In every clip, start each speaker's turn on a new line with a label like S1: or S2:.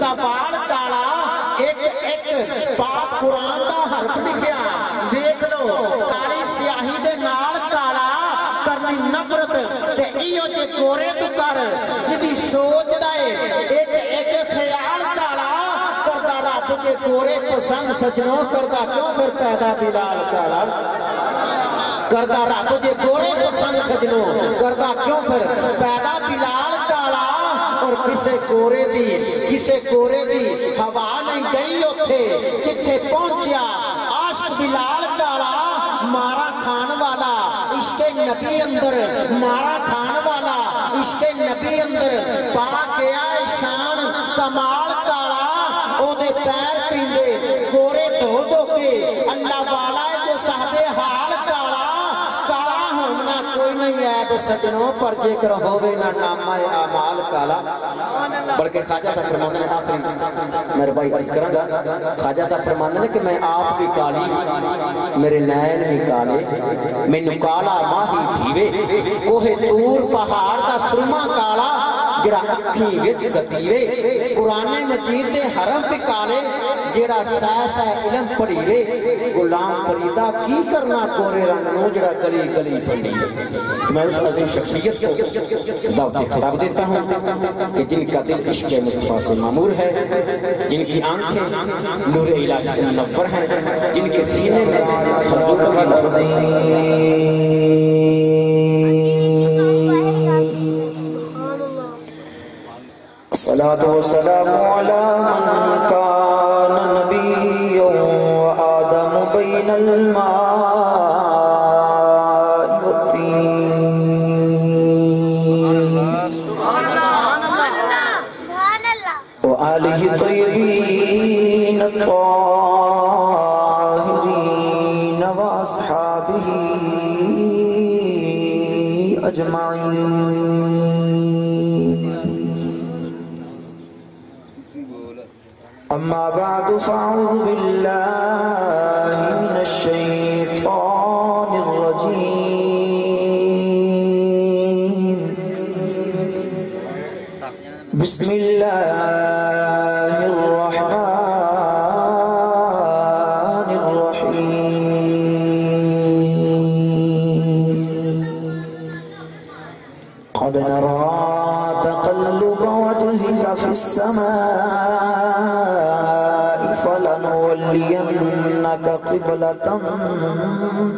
S1: دا بال کالا ایک ایک پاک قرآن دا حرف لکھیا دیکھ لو کالی سیاہی دے نال کالا کرنی نفرت تے ایو جے گورے تو کر جدی سوچ دائے ایک ایک خیال کالا کردہ رب جے گورے پسند سجنوں کردہ کیوں پھر پیدا بلال کالا کردہ رب جے گورے پسند سجنوں کردہ کیوں پھر پیدا بلال کالا اور کسے گورے دی ہوا نہیں گئی ہوتے کتھے پہنچیا عاشق بلال کالا مارا کھان والا عشق نبی اندر مارا کھان والا عشق نبی اندر پا گیا شان کمال کالا او دے پیر پیندے گورے دھو دھو کے اللہ والا ہے جو صحبے حال کالا کالا ہونا کوئی نہیں ہے تو سجنوں پر ذکر ہوئے نہ نامہ اعمال کالا بلکہ خواجہ صاحب فرمانے ہیں آخری میرے بھائی عرض کروں گا خواجہ صاحب فرمانے ہیں کہ میں آپ بھی کالی میرے نین بھی کالے میں نکالا ماہی دھیوے کوہ دور پہاڑ دا سرما کالا جڑا اکھی وچ گتیوے قرآن مجید دے حرم پہ کالے جڑا سہ علم پڑھیوے غلام فریدہ کی کرنا کورے رنگ نو جڑا گلی گلی پڑھیوے میں اس عظیم شخصیت کو دعوت خطاب دیتا ہوں کہ جن کا دل عشق مصطفیٰ سے معمور ہے جن کی آنکھیں نور الہی سے منور ہیں جن کے سینے میں خضو کا
S2: الصلاة والسلام على من كان نبيا وآدم بين الماء والطين وآله الطيبين الطاهرين وأصحابه أجمعين. أما بعد فأعوذ بالله من الشيطان الرجيم. بسم الله الرحمن الرحيم. قد نرى تقلب وجهك في السماء فلنولينك قبلة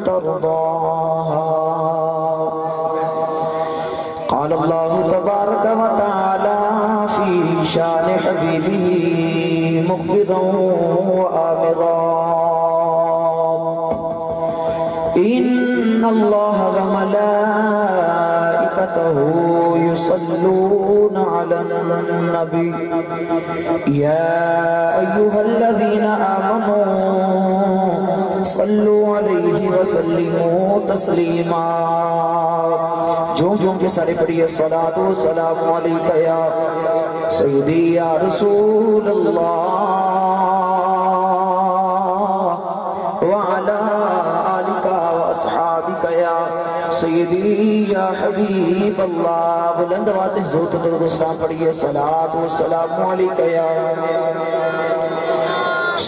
S2: ترضاها. قال الله تبارك وتعالى في شان حبيبه مخبرا وآمرا إن الله وملائكته يصلون على النبي يا أيها الذين آمنوا صلوا عليه وسلموا تسليما. جھوم کے سارے پڑھیے الصلاة والسلام علیکہ یا سیدی یا رسول اللہ وعلا آلکہ واصحابکہ یا سیدی یا حبیب اللہ. بلند آواز زور سے درود و سلام پڑھیے الصلاة والسلام علیکہ یا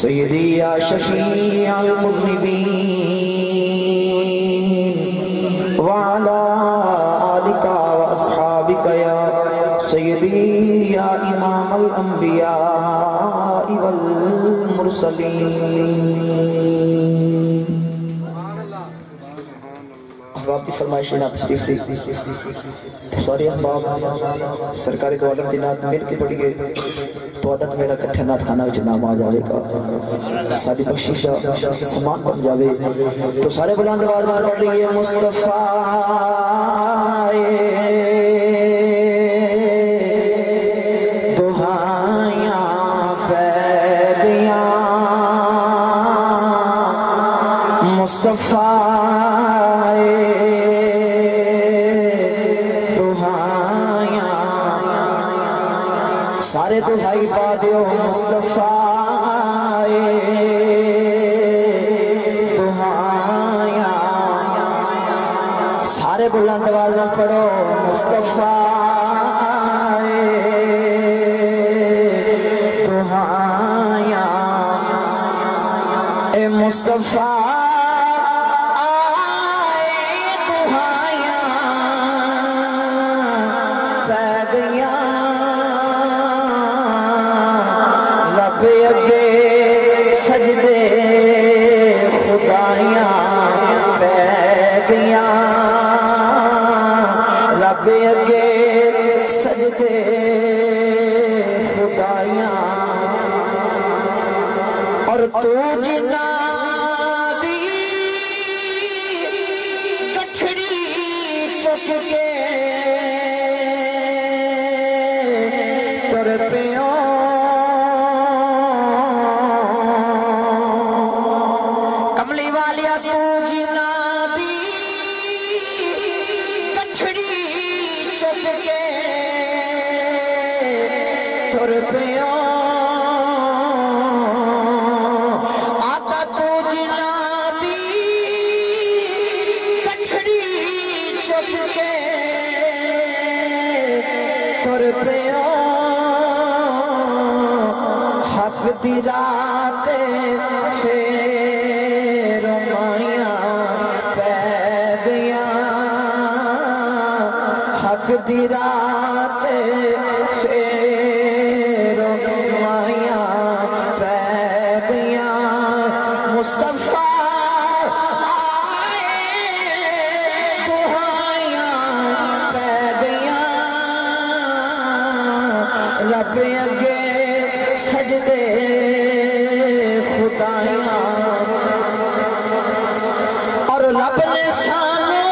S2: سیدی یا شفیع المذنبین وعلا آلکہ واصحابکہ یا سیدی یا امام الانبیاء والمرسلین. احباب کی فرمائش نعت شریف دی سوری احباب سرکاری گوالر دی نعت مل کے پڑھی گئے تو عدد میرا کٹھے نعت خانہ وچ نام آ جاوے گا ساری بخشش سامان بن جاوے تو سارے بلند آواز میں پڑھ لیے مصطفیٰ دہائیاں پیدیاں مصطفیٰ سارے دہائی پا دیو مصطفیٰ دہائیاں سارے بلند آواز میں پڑھو مصطفیٰ
S1: دہایا اے مصطفیٰ سجدے خدایاں پہ گیا رب اگے سجدے خدایاں اور تو جنا دی کٹھڑی چک کے تر پیوں آقا تو جنا دی کٹھڑی چک کے تر پیو حق دی رات پھر مائیاں پہ گیا حق دی رات رب اگے سجدے خدایاں اور رب نے سانو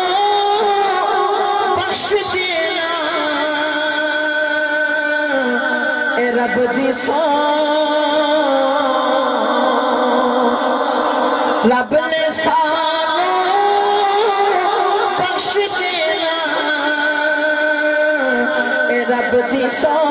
S1: بخش دینا اے رب دی سان رب نے سانو بخش دینا اے رب دی سان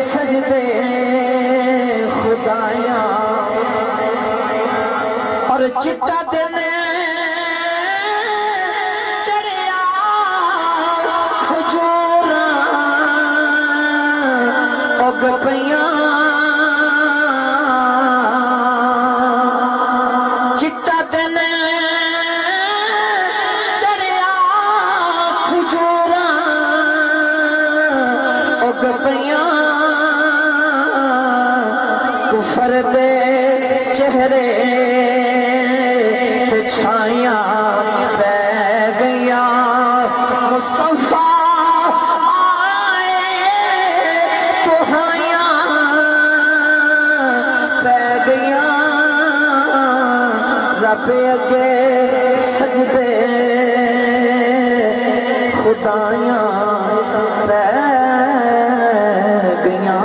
S1: سجدے خدایاں اور چٹا دن چڑیا کھجوراں اگ پیاں چٹا دن چڑیا کھجوراں اگ پیاں کفر دے چہرے پہ چھائیاں پہ گیا مصطفیٰ آئے دہائیاں پہ گیا رب اگے سجدے خدایاں پہ گیا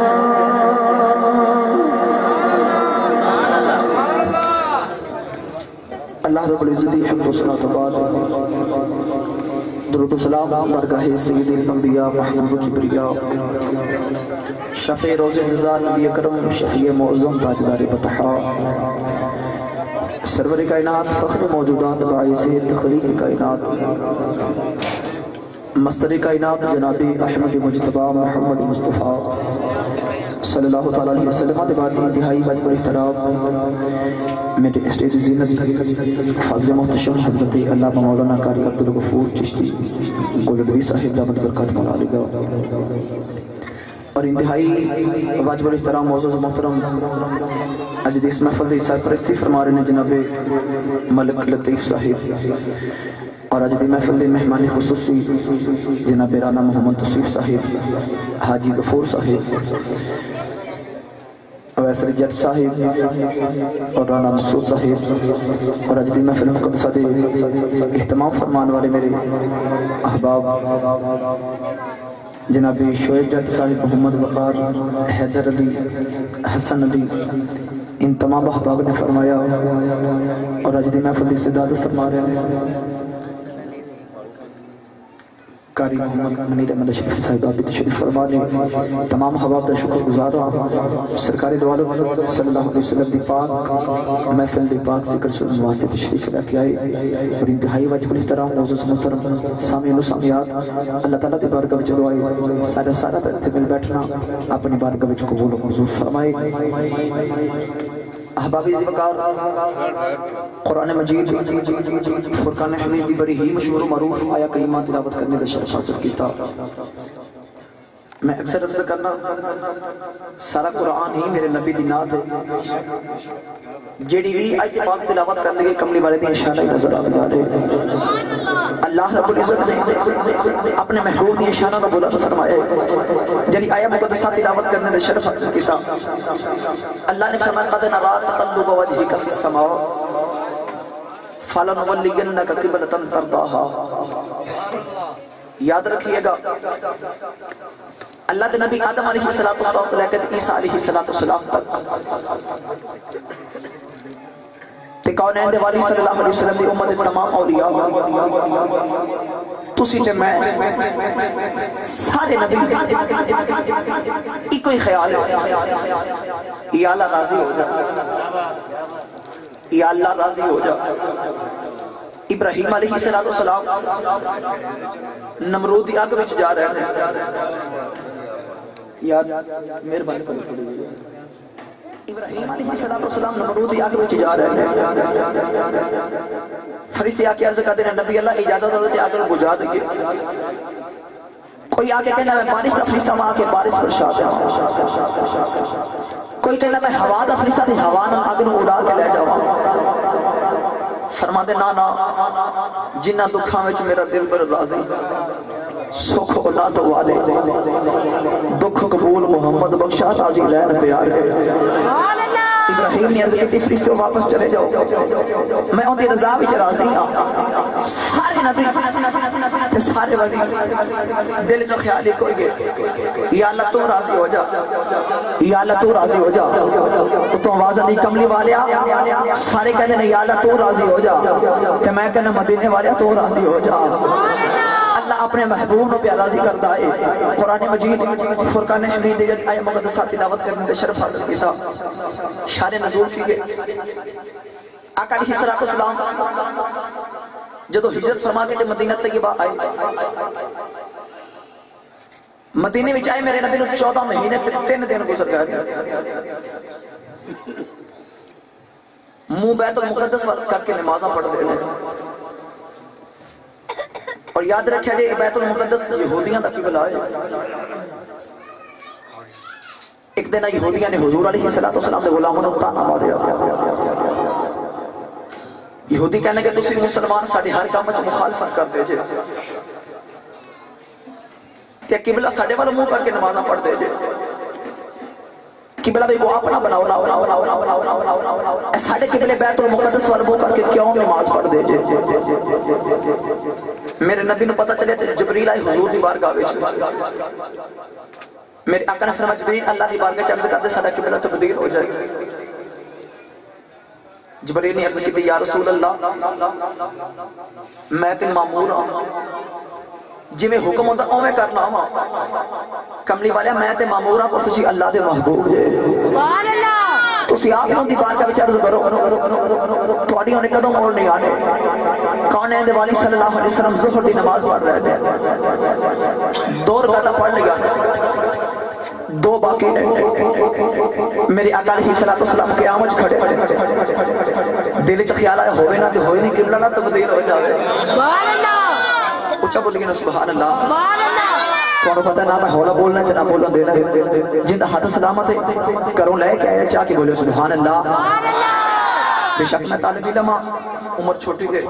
S1: اللہ رب العزتی حمد و صلاۃ و بعد درود و سلام برگاہ سید الانبیاء محبوب کبریا شفیع روز انتظار نبی اکرم شفیع معظم تاجدار بطحا سرور کائنات فخر موجودات باعث تخلیق کائنات مستر کائنات جناب احمد مجتبی محمد مصطفیٰ صلی اللہ علیہ وسلم دباتی انتہائی بڑی احترام میرے اسٹیج زینت فضل محتشم حضرت علامہ مولانا قاری عبدالغفور چشتی گولڈوی صاحب دامت برکات مولا لگا اور انتہائی واجب الاحترام معزز محترم آج اس محفل دی سرپرستی فرما رہے ہیں جناب ملک لطیف صاحب اور آج دی محفل دی مہمان خصوصی جناب رانا محمد تصویف صاحب حاجی غفور صاحب ویسر جٹ صاحب اور رانا مقصود صاحب اور آج دی محفل مقدسہ دی اہتمام فرمان والے میرے احباب
S2: جناب شعیب جٹ صاحب، محمد وقار، حیدر علی، حسن علی، ان تمام احباب نے فرمایا اور اج دی محفل دی سعادت فرما رہے ہیں قاری محمد منیر احمد شریف صاحب آپ بھی تشریف فرما لیں۔ تمام احباب دا شکر گزار ہوں سرکار دو عالم صلی اللہ علیہ وسلم دی پاک محفل دی پاک ذکر سننے واسطے تشریف لے کے آئے اور انتہائی واجب الاحترام معزز محترم سامعین و سامعات، اللہ تعالیٰ دی بارگاہ وچ دعائے سارا تے مل بیٹھنا اپنی بارگاہ وچ قبول و منظور فرمائے۔ احبابی وقار، قرآن مجید فرقان حمید دی بڑی ہی مشہور و معروف آیا کریمہ تلاوت کرنے کا شرف حاصل کیتا۔ میں اکثر عرض کرنا سارا قرآن ہی میرے نبی دی نات ہے، جیڑی بھی آیت پاک تلاوت کرنے کے کملی والے دی اشارہ نظر آ رہے۔ اللہ رب العزت نے اپنے محبوب دی اشارہ کا بلند فرمایا ہے، جیڑی آیا مقدسہ تلاوت کرنے کا شرف حاصل کیتا۔ اللہ نے فرمایا قد نرى تقلب وجهك في السماء فلنولينك قبلة ترضاها۔ یاد رکھیے گا اللہ کے نبی آدم علیہ السلام سے لے کر عیسیٰ علیہ السلام تک تے کونین دے والی صلی اللہ علیہ وسلم دی امت تمام اولیاء تسی تے میں سارے نبی ایک ہی خیال ہے، یا اللہ راضی ہو جا، یا اللہ راضی ہو جا۔ ابراہیم علیہ السلام نمرود دی آگ وچ جا رہے ہیں، یار مہربانی کرو تھوڑی جی۔ ابراہیم علیہ السلام نمرود دی آگ وچ جا رہے ہیں، فرشتے آ کے عرض کرتے ہیں نبی اللہ اجازت دے آگ کو بجھا دیں۔ کوئی آگے کہنا میں بارش کا فرشتہ وہاں کے بارش برسا دے، کوئی کہنا میں ہوا دا فرشتہ دی ہوا نہ آگ نو اڑا کے لے جاواں۔ فرما دے نا جنہ دکھاں وچ میرا دل بر راضی، سکھ اولاد والے دکھ قبول محمد بخشا راضی لین پیار ہے۔ ابراہیم نے عرض کی فرشتوں واپس چلے جاؤ، میں ان دی رضا وچ راضی ہاں۔ سارے نبی تے سارے ولی دل جو خیال کوئی گے یا اللہ تو راضی ہو جا، یا اللہ تو راضی ہو جا۔ تو آواز علی کملی والیا سارے کہتے ہیں یا اللہ تو راضی ہو جا، کہ میں کہنا مدینے والیا تو راضی ہو جا۔ اللہ اپنے محبوب کو پیار راضی کرتا ہے۔ قرآن مجید فرقان حمید دیت آئے مقدسہ تلاوت کرنے کے شرف حاصل کیتا۔ شان نزول فی گئے آقا علیہ السلام جدو ہجرت فرما کے مدینہ طیبہ آئے، مدینے میں آئے میرے نبی نے 14 مہینے 3 دن گزر گئے، منہ بیت المقدس واسط کر کے نمازہ پڑھ دے لیں۔ اور یاد رکھیں جی بیت المقدس یہودیاں دا قبلہ ہے۔ ایک دن یہودیاں نے حضور علیہ السلام سے غلاموں نے تانا ماریا، یہودی کہنے کہ تسی مسلمان ساڑھے ہر کام وچ مخالفت کر دے جے، کہ قبلہ ساڑھے والا منہ کر کے نمازاں پڑھ دے جے، قبلہ بھی کو اپنا بناؤ، ساڑھے قبلے بیت المقدس والا منہ کر کے کیوں نماز پڑھ دے جے۔ میرے نبی نے پتہ چلے تھے جبریل آئے حضور دی بارگاہ وچ، میرے آقا نے فرمایا جبریل اللہ دی بارگاہ عرض کرتے ساڑھا قبلہ تبدیل ہو جائے۔ جبریل نے عرض کی یا رسول اللہ میں تے مامور ہوں، جی میں حکم ہوتا اوے کرنا ہوں۔ کملی والے میں تے مامور ہوں اور تسی اللہ دے محبوب جے، تسی آپ ہوں دی بارگاہ وچ عرض کرو تواڈی ہونے قدم اور نہیں آنے۔ کونین دے والی صلی اللہ علیہ وسلم ظہر دی نماز پڑھ رہے ہیں، 2 رکعتاں پڑھ لیا، 2 باقی میرے آقا علیہ السلام قیامت کھڑے، دل چ خیال آیا ہوئے نہ تے ہوئے نہیں قبلہ نہ تبدیل ہو جاوے۔ سبحان اللہ، اچھا بولیے نا سبحان اللہ۔ سبحان اللہ۔ تو پتہ نہ میں ہولا بولنا ہے نہ بولنا دینا، جن دا ہاتھ سلامت ہے کروں لے کے آیا چاہ کے بولے سبحان اللہ۔ بے شک میں طالب علم عمر چھوٹی گئے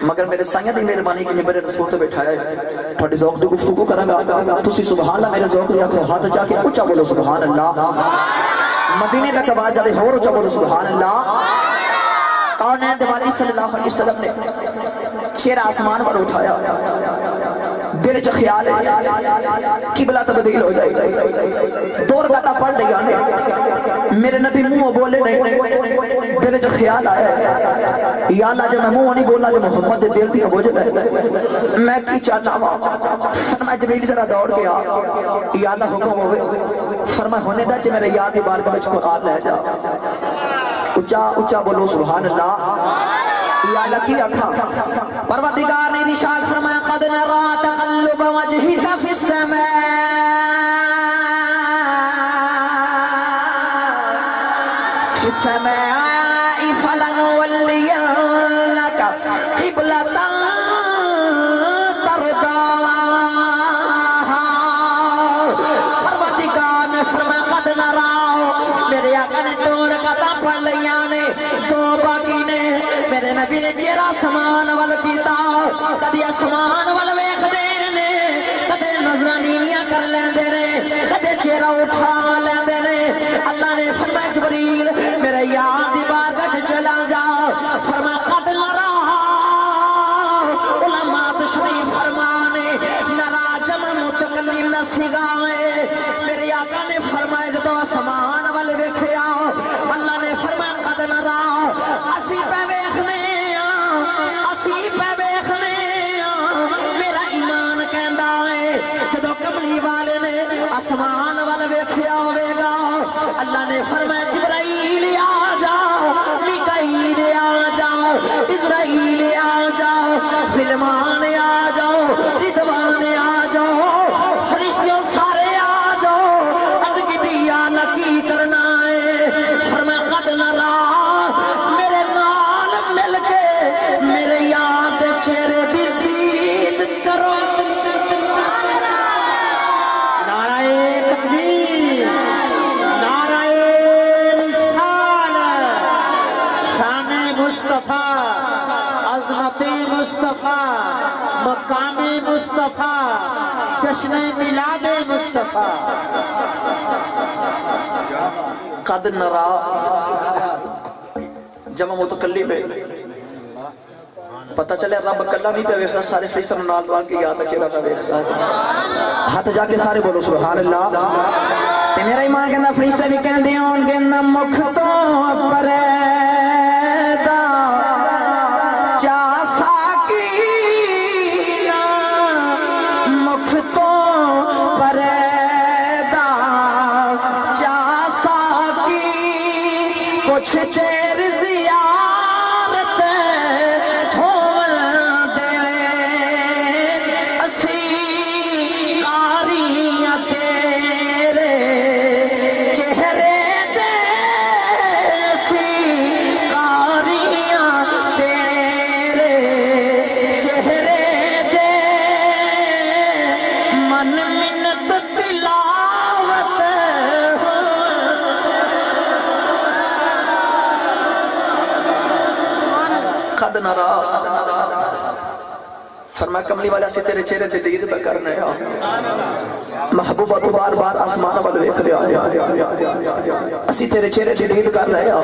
S2: مگر میرے سائیں دی مہربانی کی میرے رسول سے بیٹھایا ہے، تھوڑی ذوق دی گفتگو کروں گا، تسی سبحان اللہ میرے ذوق دی آکھو ہاتھ چاہ کے اونچا بولو سبحان اللہ۔ مدینے کا کبا جائے اور اونچا بولو سبحان اللہ۔ کونین دے والی صلی اللہ علیہ وسلم نے چہرہ آسمان پر اٹھایا، دل چ خیال ہے قبلہ تبدیل ہو جائے. 2 رکعتاں پڑھ لیا میرے نبی منہ بولے نہیں دل چ خیال آیا یا اللہ جب میں منہ نہیں بولا جو محمد دل دی بوجھ ہے میں کی چاہتا ہوں. فرمایا جبریل ذرا دوڑ کے آ یا اللہ حکم ہوئے. فرمایا ہونے دا جی میرے یاد دی بارگاہ وچ قرآن لے جا. اچھا اچھا بولو سبحان اللہ. یا اللہ کی آکھا پروردگار نے ارشاد فرمایا قد نرى تقلب وجهك في السماء في السماء فلنولينك قبلة ترضاها. پروردگار نے فرمایا قد نرى میرے آقا نے 2 رکعتاں پڑھ لیاں نے 2 باقی نے. میرے نبی نے چہرہ سمان وال کیتا کدی آسمان وال ویکھدے نے کدی نظراں نیویاں کر لیندے نے کدی چہرہ اٹھا لیندے نے. اللہ نے فرمایا جبریل میرے یار دی بارگاہ وچ چلا جا. فرمایا قد نرى علماء تشریف فرمانے نرى جمع متکلم دا صیغہ ہے. میرے آقا نے فرمایا جدوں آسمان وال ویکھیا اللہ نے فرمایا قد نرى اسی پہ ویکھنے میرا ایمان کہندا ہے جدوں کملی والے نے آسمان وال ویکھیا ہوے گا اللہ نے فرمایا جبرائیل آ جاؤ میکائیل آ جاؤ اسرائیل آ جاؤ ظلمان آ جاؤ رضوان آ جاؤ فرشتوں سارے آ جاؤ. عرض کی یا نکی کرنا ہے. فرمایا قد نرى میرے نال مل کے میرے یاد چہرے دی دید کرو.
S1: نعرہ تکبیر نعرہ رسالت شان مصطفیٰ عظمت مصطفیٰ مقام مصطفیٰ جشن میلاد مصطفیٰ.
S2: قد نرى جمع متکلم ہے. پتہ چلے رب کلا نہیں پہ ویکھنا سارے فرشتوں نال نال کے یاد چہرہ پہ ویکھتا ہے. ہاتھ جا کے سارے بولو سبحان اللہ. تے میرا ایمان کہندا فرشتے بھی کہندے ہون گے نہ مکھ تو پریدا چا ساکینا مکھ تو پریدا چا ساکی کچھ چیر زیارت ہون دے اسی قاریاں تیرے چہرے دے اسی قاریاں تیرے چہرے دے من منت تلاوت قد نرى فرمایا کملی والا سی تیرے چہرے تے دید پہ کرنے آ محبوبہ تو بار بار آسمان وال ویکھ رہا ہے اسی تیرے چہرے تے دید کر رہے ہیں.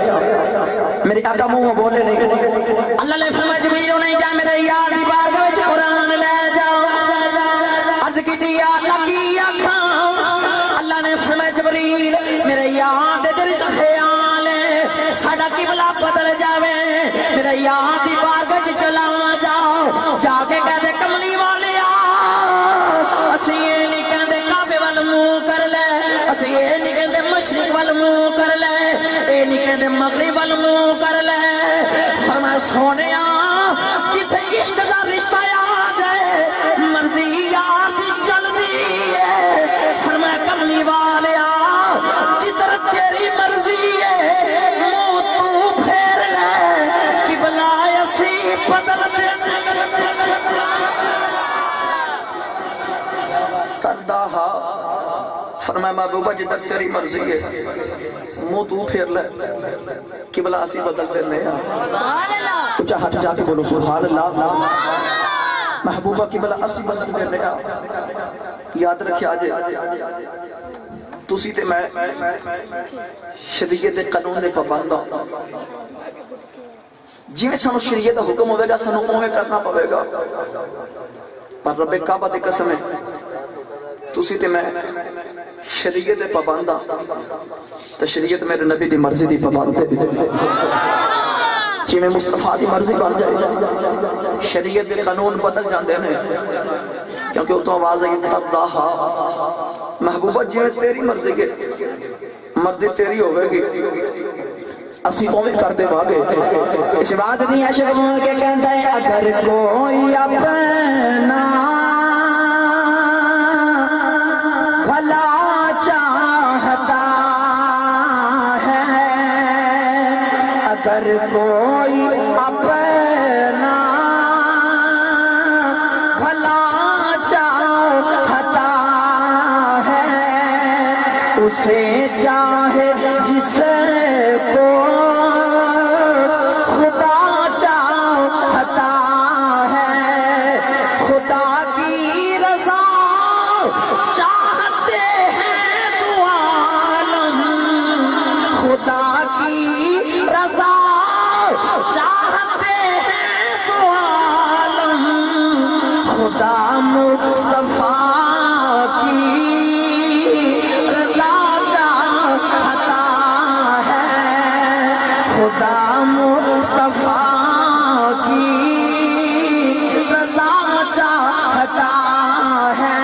S2: میرے آقا منہ بولے نہیں. اللہ نے فرمایا جبریل نہیں جا میرے یار دی بارگاہ وچ قرآن لے جاؤ. عرض کی یا اللہ کی آکھاں. اللہ نے فرمایا جبریل میرے یار دے دل وچ خیال ہے ساڈا قبلہ بدل جاوے. میرے یار دی بارگاہ وچ چلا جاؤ. جا کے کہتے کملی والے اسی یہ نہیں کہتے کعبے وال منہ کر لے. اسی یہ نہیں کہتے مشرق وال منہ کر لے. یہ نہیں کہتے مغرب وال منہ کر لے. فرمایا سونے جتھے عشق دا رشتہ آ جائے مرضی یار دی چلدی ہے. فرمایا کملی والے جدھر تیری مرضی ہے منہ تو پھیر لے قبلہ اسی بدل دے. فرمایا محبوبہ جدھر تیری مرضی ہے منہ تو پھیر لے قبلہ اسی بدل دینے ہیں. اچھا ہاتھ جا کے بولو سبحان اللہ. محبوبہ قبلہ اسی بدل دینے ہیں. یاد رکھیا جے تسی تے میں شریعت قانون دے پابند ہوں. جی میں سانو شریعت دا حکم ہوئے گا سانو اوے کرنا پوے گا. پر رب کعبہ دی قسم ہے تسی تے میں شریعت دے پابند ہاں تے شریعت میرے نبی دی مرضی دی پابند ہے جی میں مصطفیٰ دی مرضی بن جائے شریعت دے قانون بدل جاندے ہیں کیونکہ وہ تو آواز ہے ترداہا محبوبہ جی تیری مرضی کے مرضی تیری ہوئے گی اسی اوے کر دے باگے
S3: اس بات نہیں عاشق مول کے کہتا ہے اگر کوئی اپنا بھلا چاہتا ہے اگر کوئی اپنا بھلا چاہتا ہے اسے چاہے جس کو خدا چاہتا ہے خدا کی رضا چاہتے ہیں دو عالم خدا کی رضا چاہتے ہیں دو عالم خدا مصطفیٰ کی رضا چاہتا ہے خدا مصطفیٰ کی رضا چاہتا ہے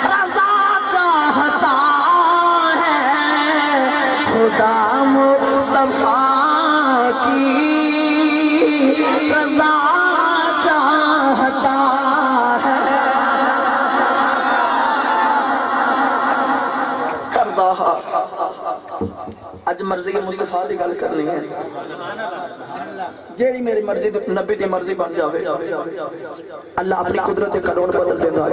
S3: رضا چاہتا ہے خدا مصطفیٰ کی رضا چاہتا ہے
S2: کردہ اج مرضی مصطفیٰ دی گل کرنی ہے جیڑی میری مرضی نبی دی مرضی بن جاوے اللہ اپنی قدرت قانون بدل دے گا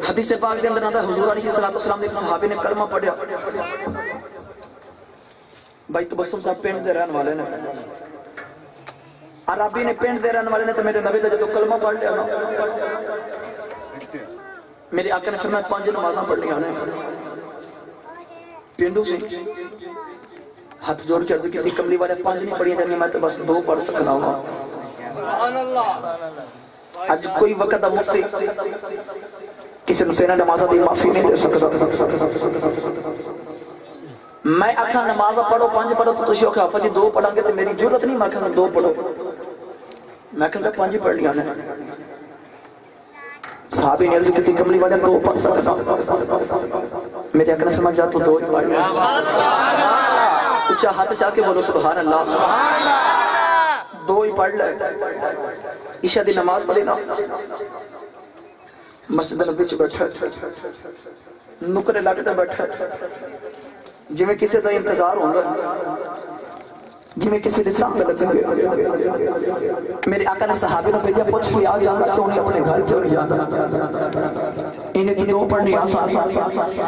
S2: حدیث پاک دے اندر آتا ہے حضور علیہ السلام نے ایک صحابی نے کلمہ پڑھیا بھائی تبسم صاحب پینڈ دے رہن والے نے عربی نے پینڈ دے رہن والے نے تو میرے نبی دا جو کلمہ پڑھ لیا نا میرے آقا نے فرمایا 5 نمازاں پڑھنی آنے پینڈو سے ہاتھ جوڑ کے عرض کی تھی کملی والے 5 نہیں پڑھی جانی میں تو بس 2 پڑھ سکنا ہوں آج کوئی وقت مفتی کسی نسینہ نمازہ دی معافی نہیں دے سکتا میں آکھا نمازہ پڑھو 5 پڑھو تو تشیو کہ حافظ 2 پڑھیں گے تو میری جرت نہیں میں کہاں 2 پڑھو میں کہاں 5 پڑھ لیا نے صحابی نے عرض کی تھی کملی والے 2 پڑھ سکتا میرے آقا نے فرمایا جا تو 2 ہی پڑھ لیا اچھا ہاتھ چاہ کے بولو سبحان اللہ 2 ہی پڑھ لے عشاء دی نماز پڑھی نا مسجد نبی چ بیٹھا نکرے لگتے بیٹھا جی میں کسی تو انتظار ہوں گا جی میں کسی نسلام میں لگیں گے میرے آقا نے صحابی نے بھیجا پوچھ کوئی آ جانا کیوں نہیں اپنے گھر کیوں نہیں جانا انہیں کی 2 پڑھنی آسان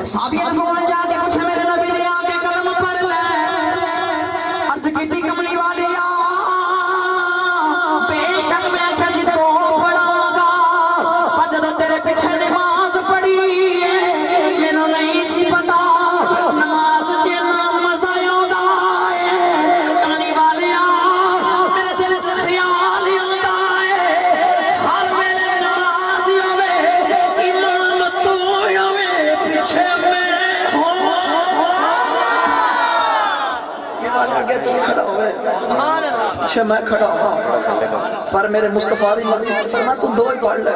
S3: صحابی نے فرمایا جا کے پوچھا میرے نبی نے آ کے کلمہ پڑھ لے عرض کی تھی کملی والی بے شک میں کسی 2 پڑھاں گا جب تیرے پیچھے نماز پڑھی ہے مینوں نہیں سی پتا نماز جینا مزہ آندا ہے کملی والی میرے دل چ خیال ہی آندا ہے ہر ویلے نماز ہوے امام تو ہوے پیچھے میں
S2: آگے تو کھڑا ہوئے اچھا میں کھڑا ہوں پر میرے مصطفیٰ دی مرضی فرما تو 2 ہی پڑھ لے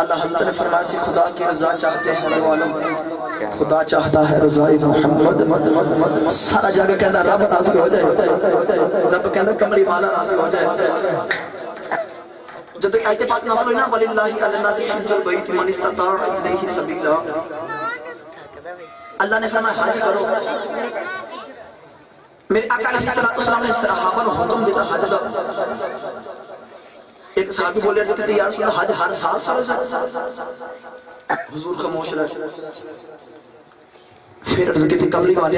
S2: اللہ حضرت نے فرمایا سی خدا کی رضا چاہتے ہیں خدا چاہتا ہے رضائی محمد سارا جگہ کہنا رب راضی ہو جائے رب کہنا کملی والا راضی ہو جائے جب ایک پاک نازل ہوئی نا وَلِلَّهِ عَلَى النَّاسِ حِجُّ الْبَيْتِ مَنِ اسْتَطَاعَ إِلَيْهِ سَبِيلًا اللہ نے فرمایا حج کرو میرے آقا علیہ السلام نے صحابہ کو حکم دیتا حج کا ایک صحابی بولے جو کہتے یا رسول اللہ حج ہر سال فرض ہے حضور خاموش رہے پھر عرض کی تھی کملی والے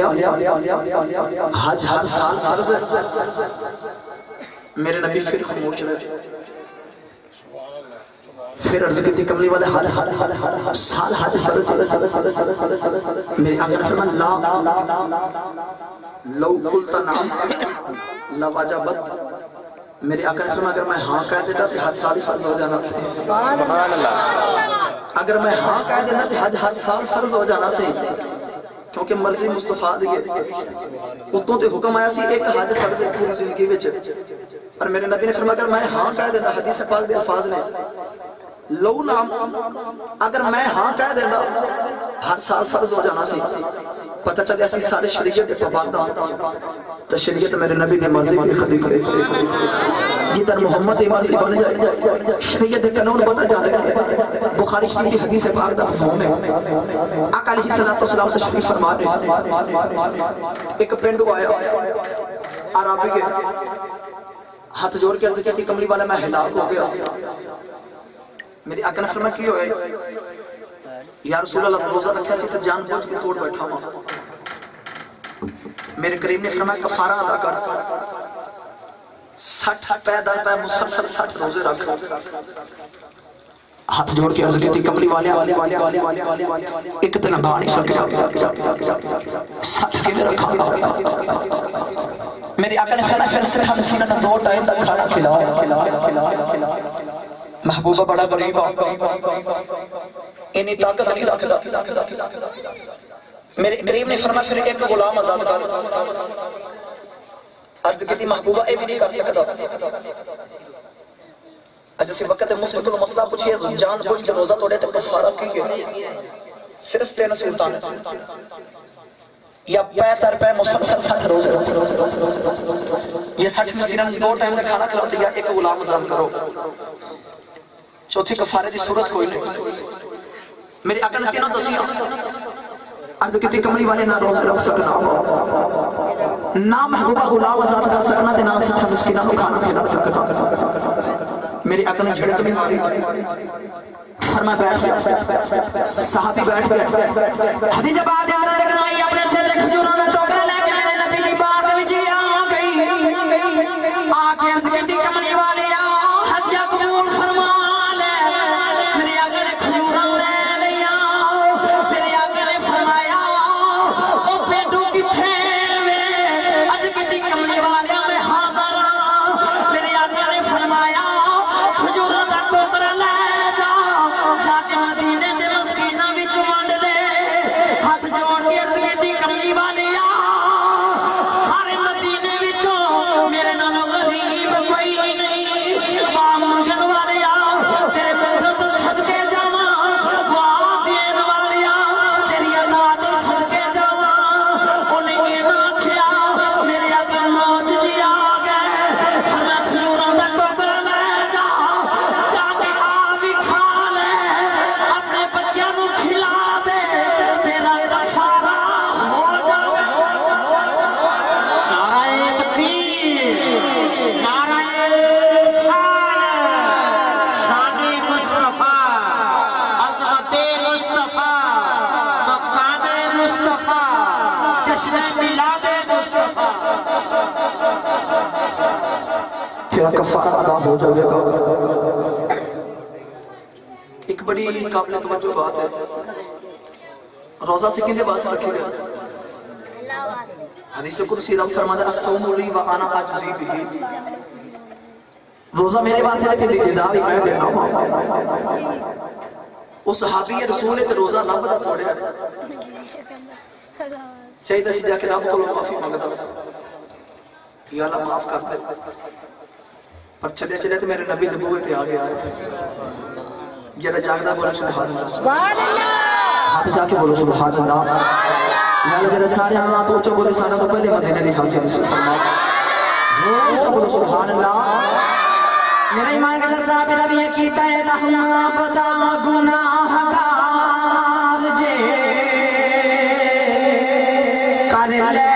S2: حج ہر سال فرض ہے میرے نبی پھر خاموش رہے پھر عرض کی تھی کملی والے ہر سال حج فرض میرے آقا نے فرمایا لا لو قلت نعم لوجبت میرے آقا نے فرمایا اگر میں ہاں کہہ دیتا تو ہر سال فرض ہو جانا سے
S1: سبحان اللہ
S2: اگر میں ہاں کہہ دیتا تو حج ہر سال فرض ہو جانا سے کیونکہ مرضی مصطفیٰ دیئے اتوں تے حکم آیا سی ایک حج فرض ہے پوری زندگی وچ اور میرے نبی نے فرمایا اگر میں ہاں کہہ دیتا حدیث پاک دے الفاظ نے لو نام اگر میں ہاں کہہ دیتا ہر سال فرض ہو جانا سی پتہ چلے سی سارے شریعت کے پابند تو شریعت میرے نبی نے مرضی کی خدی کرے جتر محمد دی مرضی بن جائے شریعت کے قانون بتا جائے بخاری شریف کی حدیث پاک دا مفہوم ہے آقا علیہ السلام سے شریف فرما رہے ایک پنڈو آیا عربی کے ہاتھ جوڑ کے عرض کی کملی والا میں ہلاک ہو گیا میری آقا نے فرمایا کی ہوئے یا رسول اللہ روزہ رکھا سی تو جان بوجھ کے توڑ بیٹھا ہوں میرے کریم نے فرمایا کفارہ ادا کر 60 پیدل پہ مسلسل 60 روزے رکھ ہاتھ جوڑ کے عرض کی تھی کملی والے ایک دن بھا نہیں سکتا 60 کے لئے رکھا میری آقا نے فرمایا پھر سے ہم سینہ نے 2 ٹائم تک کھانا کھلایا محبوبہ بڑا غریب انہی طاقت نہیں رکھتا میرے کریم نے فرمایا پھر ایک غلام آزاد کر عرض کی تھی محبوبہ اے بھی نہیں کر سکتا جیسے وقت مفتق المسئلہ پوچھئے جان پوچھ کے روزہ توڑے تک کفارہ کی گئے صرف 3 سلطان یا پہ تر پہ مسلسل 60 روزے یہ 60 مسیران 2 ٹائم میں کھانا کھلا دیا ایک غلام آزاد کرو چوتھی کفارے دی صورت کوئی نہیں میری عقل کے نہ دسی عرض کتی کملی والے نہ روزے رکھ سکنا نہ محبوبہ غلام آزاد کر سکنا دے نہ 60 مسکینہ کو کھانا کھلا سکنا میری عقل نے جھڑک نہیں ماری فرمایا بیٹھ گیا صحابی بیٹھ گیا حدیث بعد یاد رکھنا ہی اپنے سے دیکھ جو روزہ ٹوکرا لے کے نبی کی بات میں جی آ گئی آکے عرض کتی کملی والے حج قبول فرما تیرا کفارہ ادا ہو جائے گا ایک بڑی قابل توجہ بات ہے روزہ سے کنے باس رکھے گئے حدیث قدسی رب فرماتا ہے الصوم لی و انا اجزی بہ روزہ میرے واسطے ہے کہ جزا بھی میں دینا ہوں اس صحابی رسول نے روزہ رب دا توڑیا چاہیے دسی جا کے رب کو معافی مانگتا یا اللہ معاف کر دے پر چلے چلے تو میرے نبی نبوت آ گیا ہے جڑا جاگدا بولے سبحان اللہ سبحان اللہ ہاتھ جا کے بولو سبحان اللہ یا اللہ جڑا سارے ہاتھ اونچا بولے سارا تو پہلے مدینے دی حاضر سے فرما اونچا بولو سبحان اللہ میرا ایمان کا صاحب نبی کیتا ہے ہم پتا گناہ گار جے کر لے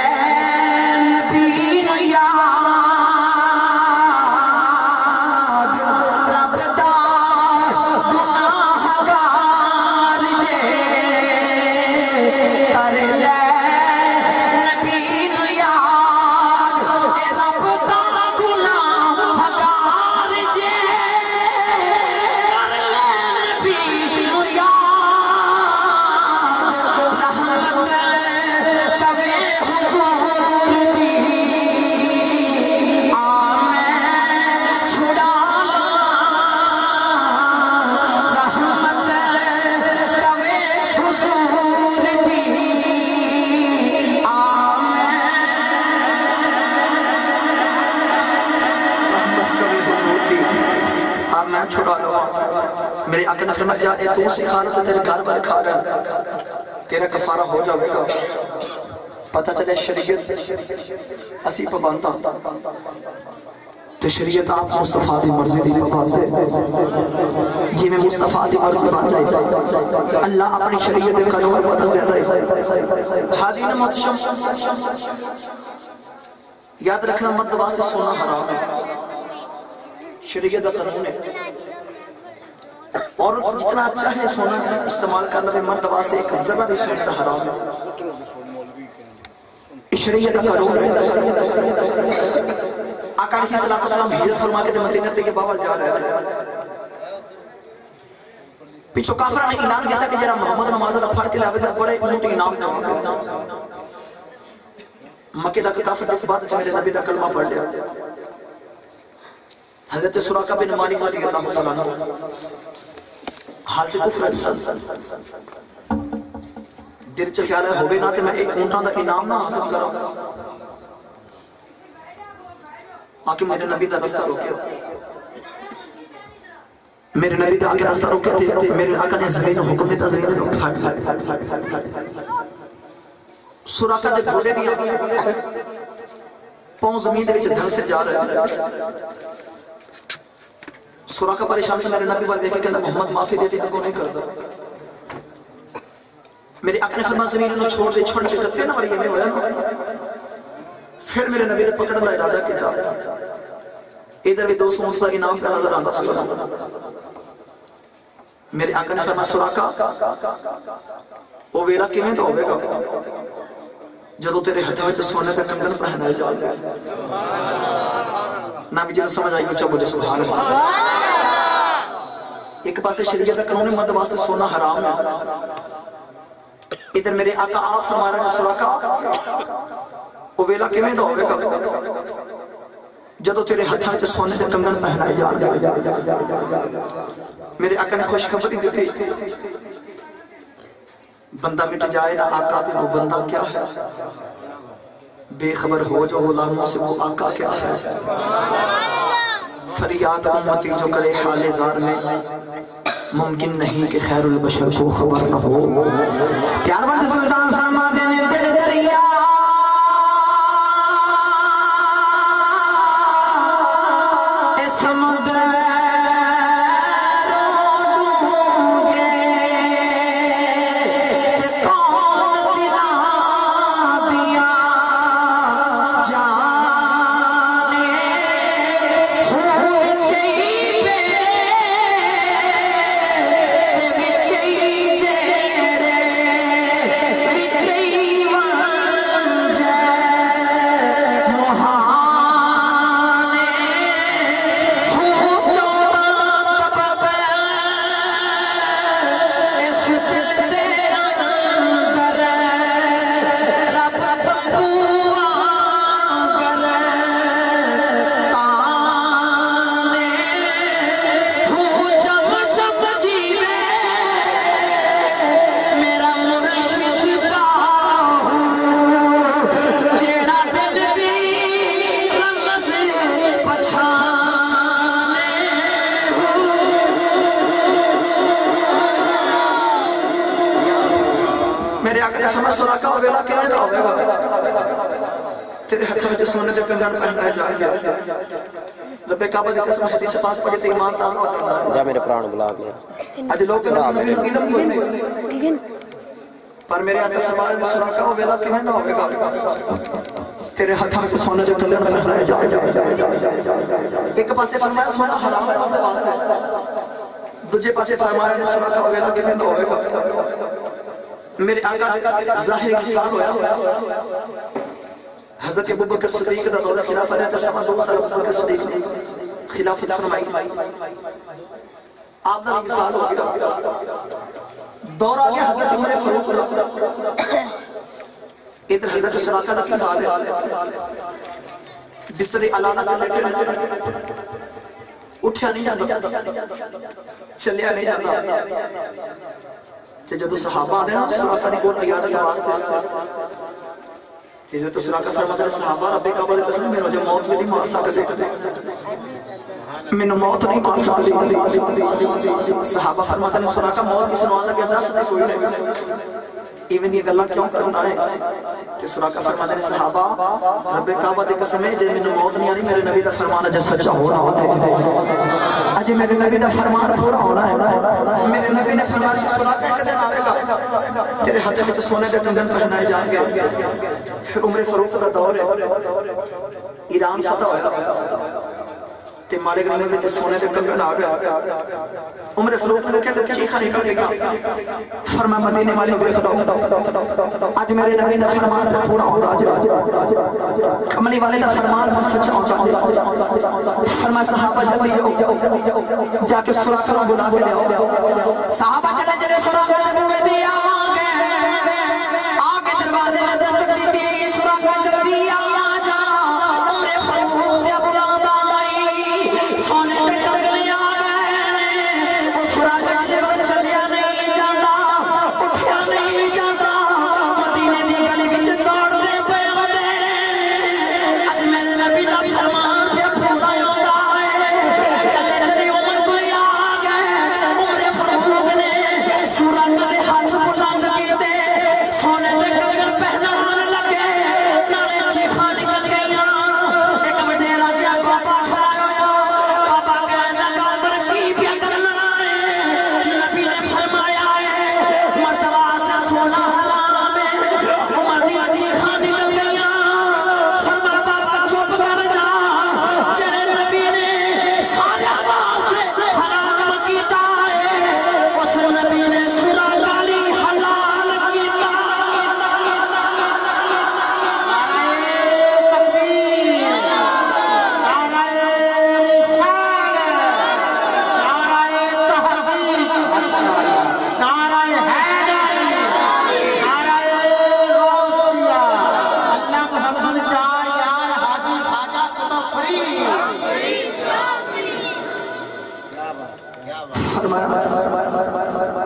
S2: حضور آقا نے فرمایا جا اے تو سکھا لو تو تیرے گھر والے کھا گئے تیرا کفارہ ہو جاوے گا پتہ چلے شریعت اسی پابنداں تے شریعت آپ مصطفیٰ دی مرضی دی پابند ہے جی میں مصطفیٰ دی مرضی پابند ہے اللہ اپنی شریعت دے قانون بدل دے رہے حاضرین محترم یاد رکھنا مرد واسطے سونا حرام ہے شریعت دا قانون ہے اور جتنا اچھا ہے سونا استعمال کرنا بھی مرد واسطے ایک ذرہ بھی سونا حرام ہے شریعت دا قانون ہے آقا علیہ السلام ہجرت فرما کے مدینہ تے کے باول جا رہے ہیں پیچھو کافرہ نے اعلان کیا تھا کہ جرا محمد نماز نہ پڑھ کے لاوے گا بڑے اونٹ انعام دے مکے دا کافر کے بعد میرے نبی دا کلمہ پڑھ لیا حضرت سراقہ بن مالک رضی اللہ تعالیٰ عنہ حالت کفر اجسل دل چ خیال ہے ہوئے نہ کہ میں ایک اونٹاں دا انعام نہ حاصل کروں آکے میرے نبی دا رستہ روکیا میرے نبی دا آکے رستہ روکیا تھے میرے آقا نے زمین حکم دیتا زمین نے پھٹ سراقہ دے گھوڑے دیا پاؤں زمین دے وچ دھر سے جا رہے سراقہ پریشان سے میرے نبی والے دیکھے کہ محمد معافی دیتے ہیں کو نہیں کرتا میرے آقا نے فرمایا زمین نے چھوڑ دے چھوڑ کے کتے نہ مری میں ہویا پھر میرے نبی نے پکڑن دا ارادہ کیا ادھر بھی 200 اونس کا انعام کا نظر آتا سکتا میرے آقا نے فرمایا سراقہ وہ ویلا کیویں تو ہوے گا جدو تیرے ہتھ وچ سونے دا کنگن پہنایا جائے گا نبی جی سمجھ آئی اچھا بولے سبحان اللہ ایک پاسے شریعت کا قانون مرد واسطے سونا حرام ہے ادھر میرے آقا آپ فرما رہے ہیں سراقہ وہ ویلا کیویں دا ہوے گا جدو تیرے ہتھ وچ سونے دے کنگن پہنائے جا میرے آقا نے خوشخبری دی تھی بندہ مٹ جائے نہ آقا پہ وہ بندہ کیا ہے بے خبر ہو جو غلاموں سے وہ آقا کیا ہے فریاد امتی جو کرے حال زار میں ممکن نہیں کہ خیر البشر کو خبر نہ ہو پیار بند سلطان فرما دینے دل دریا تیرے ہتھ میں سونے دے کنگن پہنائے جا گیا رب کعبہ دی قسم حدیث پاک پڑھ کے ایمان تازہ ہو جاتا ہے
S4: جا میرے پران بلا گیا
S2: اج لوگ پر میرے آقا فرمایا میں سراقہ ہو ویلا کیویں نہ ہوے گا تیرے ہتھ میں سونے دے کنگن پہنائے جا ایک پاسے فرمایا سونا حرام ہے اپنے واسطے دوسرے پاسے فرمایا میں سراقہ ہو ویلا کیویں نہ ہوے گا میرے آقا ظاہر انسان ہویا حضرت ابو بکر صدیق دا دور خلافت ہے تسمہ دو سال ابو بکر صدیق خلافت فرمائی آپ دا مثال ہو گیا دور آگیا حضرت عمر فاروق ادھر حضرت سراقہ دا کی حال ہے بستر علامہ کا لیٹے اٹھیا نہیں جاتا چلیا نہیں جاتا تے جدو صحابہ آدھے نا سراقہ دی کون عیادت واسطے حضرت سراقہ فرماتے ہیں صحابہ رب کعبہ دی قسم میرے جو موت بھی نہیں مار سکتے مینوں موت نہیں مار سکتی صحابہ فرماتے ہیں سراقہ موت کی سنوان لگے دس دے کوئی نہیں ایون یہ گلہ کیوں کرنا ہے کہ سراقہ فرماتے ہیں صحابہ رب کعبہ دی قسم ہے جے مینوں موت نہیں آنی میرے نبی دا فرمان اج سچا ہونا اج میرے نبی دا فرمان پورا ہونا ہے میرے نبی نے فرمایا سراقہ ایک دن آئے گا تیرے ہاتھ میں سونے دے کنگن پہنائے جائیں گے پھر عمر فاروق دا دور ہے ایران فتح ہویا تے مالک نے میں سونے دے کنگن آ گیا عمر فاروق نے کہا کہ خانی کرے گا فرمایا مدینے والے دیکھ دو اج میرے نبی دا فرمان پورا ہو رہا کملی والے دا فرمان سچا ہو جائے فرمایا صحابہ جلدی جا کے سراقہ کو بلا کے لے صحابہ چلے چلے سراقہ کو دے آگے دروازے میں دستک دی تھی سراقہ جلدی آ جا عمر فاروق نے بلند آئی سونے پہ ٹنگنے آ گئے وہ سراقہ جلدی چلیا نہیں جاتا اٹھیا نہیں جاتا مدینے دی گلی وچ دوڑدے پے ودے اج میرے نبی دا فرمان پہ پورا ہوتا ہے چلے چلے عمر کو آ گئے عمر فاروق نے سراقہ دے ہاتھ بلند کیتے سونے دے کنگن پہنان لگے نالے چیخاں نکل گئیاں ایک وڈیرا جہا کعبہ کھڑا ہویا کعبہ کہنے لگا اندر کی پیا کرنا ہے نبی نے فرمایا ہے مرتبہ سے سونا حرام ہے عمر دی چیخاں نکل گئیاں فرمایا بابا چپ کر جا جڑے نبی نے سارے واسطے حرام کیتا ہے اس نبی نے سورہ لالی حلال کیتا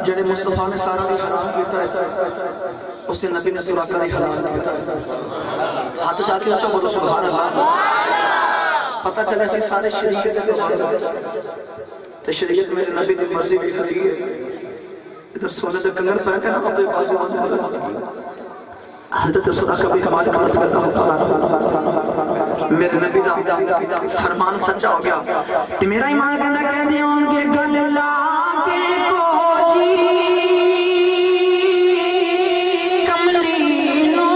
S2: جڑے مصطفیٰ نے سارا بھی حرام کیتا ہے اسے نبی نے سراقہ بھی حلال کیتا ہے ہاتھ چاہ کے اچھا بولو سبحان اللہ پتہ چلے سے سارے شریعت کے بعد تو شریعت میرے نبی کی مرضی بھی کھڑی ہے ادھر سونے دے کنگن پہن کے اپنے بازو حضرت سراقہ بھی کمال کرتا میرے نبی دا فرمان سچا ہو گیا میرا ایمان کہنا کہہ دیا ان کے گل لاکے کو جی کملی نو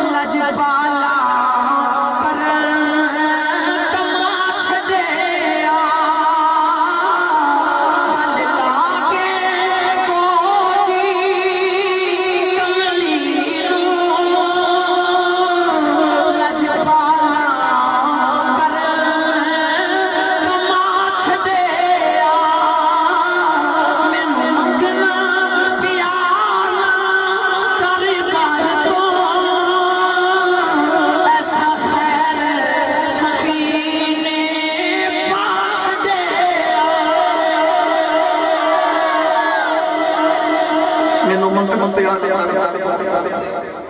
S2: لجبالا پر کما چھجے گل لاکے کو جی کملی نو لجبالا پر کما چھجے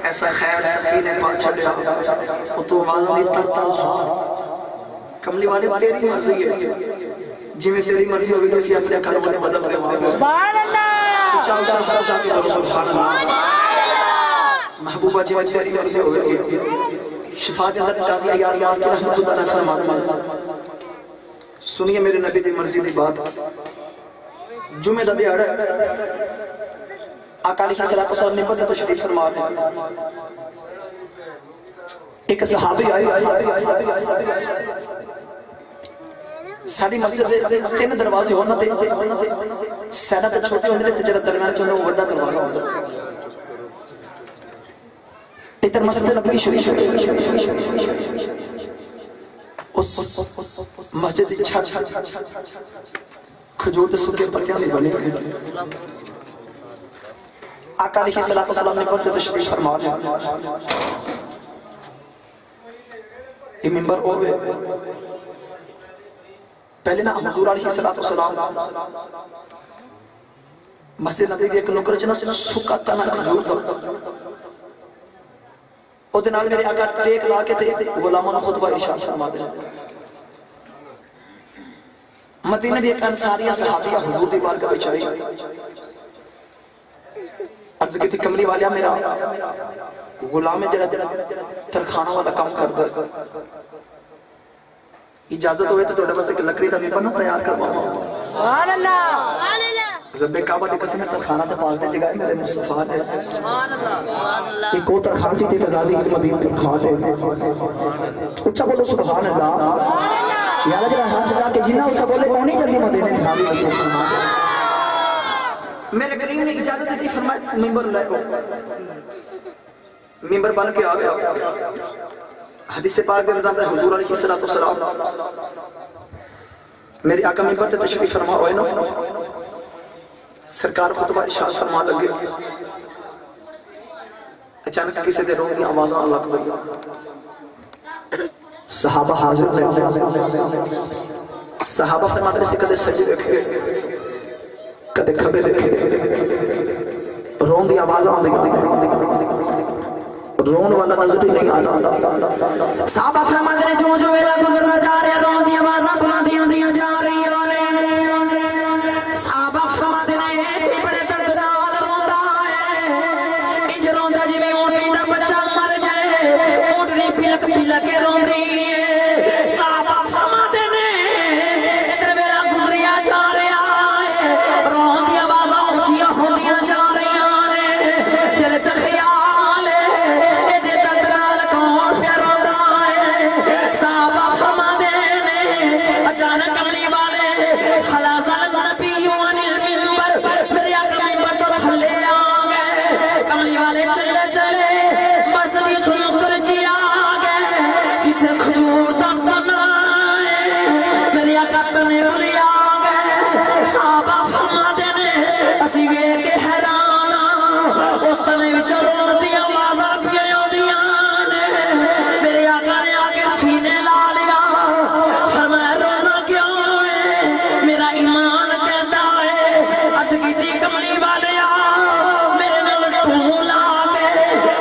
S2: ایسا خیر سکینے پا چھڑیا وہ تو مالی ترتا کملی والے تیری مرضی ہے جی میں تیری مرضی ہوگی تو اسی اپنے کاروبار بدل دے سبحان اللہ چاہو چاہو ہر جاتی کرو سبحان اللہ محبوبہ جی میں تیری مرضی ہوگی شفا دے اندر تازی آیات کی رحمت اللہ نے فرمانا سنیے میرے نبی دی مرضی دی بات جمعہ دا دیہڑا آقا علیہ السلام نے پتہ تشریف فرما دے ایک صحابی آئی ساڑی مسجد دے تین دروازے ہونا دے سینہ تے چھوٹے ہونے دے تجربت درمیان کے انہوں وڈا دروازہ ہوتا ادھر مسجد نبی شریف اس مسجد چھت کھجور دے سکے پر کیا نہیں بنے آقا علیہ السلام نے پتہ تشریف فرما دے یہ ممبر ہوئے پہلے نا حضور علیہ السلام مسجد نبی ایک نوکر چنا سکا تنا کھجور دا او دے نال میرے آقا ٹیک لا کے تے غلاماں نوں خطبہ ارشاد فرما دے مدینہ دی ایک انصاریہ صحابیہ حضور دی بارگاہ وچ آئی عرض کی تھی کملی والیا میرا غلام جڑا ترخانہ والا کام کردا اجازت ہوئے تو تھوڑے بس ایک لکڑی دا ممبر نہ تیار کرواؤں
S4: سبحان اللہ سبحان اللہ
S2: رب کعبہ دی قسم ترخانہ تے پاک دے جگہ میرے مصطفیٰ نے
S4: سبحان اللہ سبحان اللہ
S2: ایک اور ترخان سی تے غازی مدینہ ترخان اچھا بولو سبحان اللہ یا اللہ جڑا ہاتھ جا کے جنہ اچھا بولے کونی جلدی مدینے دی حاضر رسول فرما میرے کریم نے اجازت دی فرمایا ممبر لے او ممبر بن کے آ گیا حدیث پاک کے اندر حضور علیہ الصلوۃ والسلام میرے آقا ممبر تے تشریف فرما ہوئے نا سرکار خطبہ ارشاد فرما لگے اچانک کسی دے روح دی آوازاں لگ گئی صحابہ حاضر تھے صحابہ فرماتے ہیں کدے سجدے دیکھے کدے کھبے دیکھے رون دی آوازاں رون والا نظر ہی نہیں آتا
S3: صحابہ فرماتے ہیں جو ویلا گزرنا جا رہے رون دی آوازاں بلندی ہوندیاں جا رہی صحابہ فرماتے ہیں بڑے درد نال روندا ہے انج روندا جویں اونٹنی دا بچہ مر جائے اونٹنی پلک پلک کے روندی ہے صحابہ فرماتے ہیں ادھر ویلا گزریا جا رہا ہے رون دی آوازاں اونچیاں ہوندیاں جا رہی نے دل تے خیال ہے اے درد نال کون پہ روندا ہے صحابہ فرماتے ہیں اچانک کملی والے خلاص النبی عن المنبر میرے آقا ممبر تو تھلے آ گئے کملی والے چلے چلے بس دی سن کر جی آ گئے جتنے کھجور دا کمرہ ہے میرے آقا تنے لے آ گئے صحابہ فرماتے ہیں اسی ویکھ کے حیران اس تنے وچ رون دی آوازاں پھر آندیاں نے میرے آقا نے آ کے سینے لا لیا فرمایا رونا کیوں ہے میرا ایمان کہتا ہے عرض کیتی کملی والیا میرے نال ٹھوں لا کے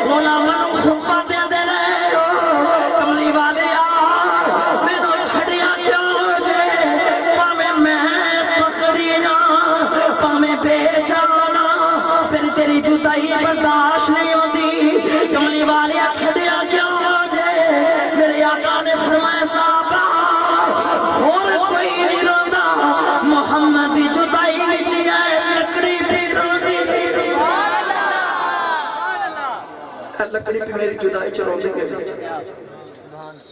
S3: غلاماں نوں خطبہ دے دے رہے ہو کملی والیا مینوں چھڈیا کیوں جے پاویں میں تکڑی جاں پاویں بے جانا پھر تیری جدائی برداشت نہیں ہوتی کملی والیا چھڈیا کیوں جے میرے آقا نے فرمایا صحابہ اور کوئی نہیں روندا محمد دی جدائی وچ ہے لکڑی بھی روندی
S2: لکڑی پہ میری جدائی چلو دیں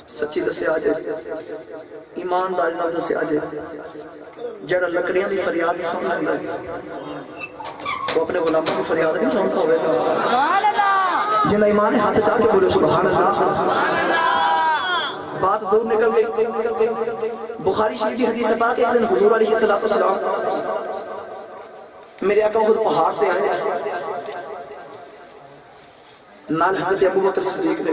S2: سچی دسے آجے ایمانداری نال دسے آجے جڑا لکڑیاں دی فریاد سن لیندا وہ اپنے غلاموں کی فریاد نہیں سنتا ہوئے گا
S4: سبحان اللہ
S2: جنہاں ایمان ہاتھ چاہ کے بولے سبحان اللہ بات دور نکل گئی بخاری شریف کی حدیث پاک ایک دن حضور علیہ السلام میرے آقا خود پہاڑ پہ آئے نال حضرت ابو بکر صدیق نے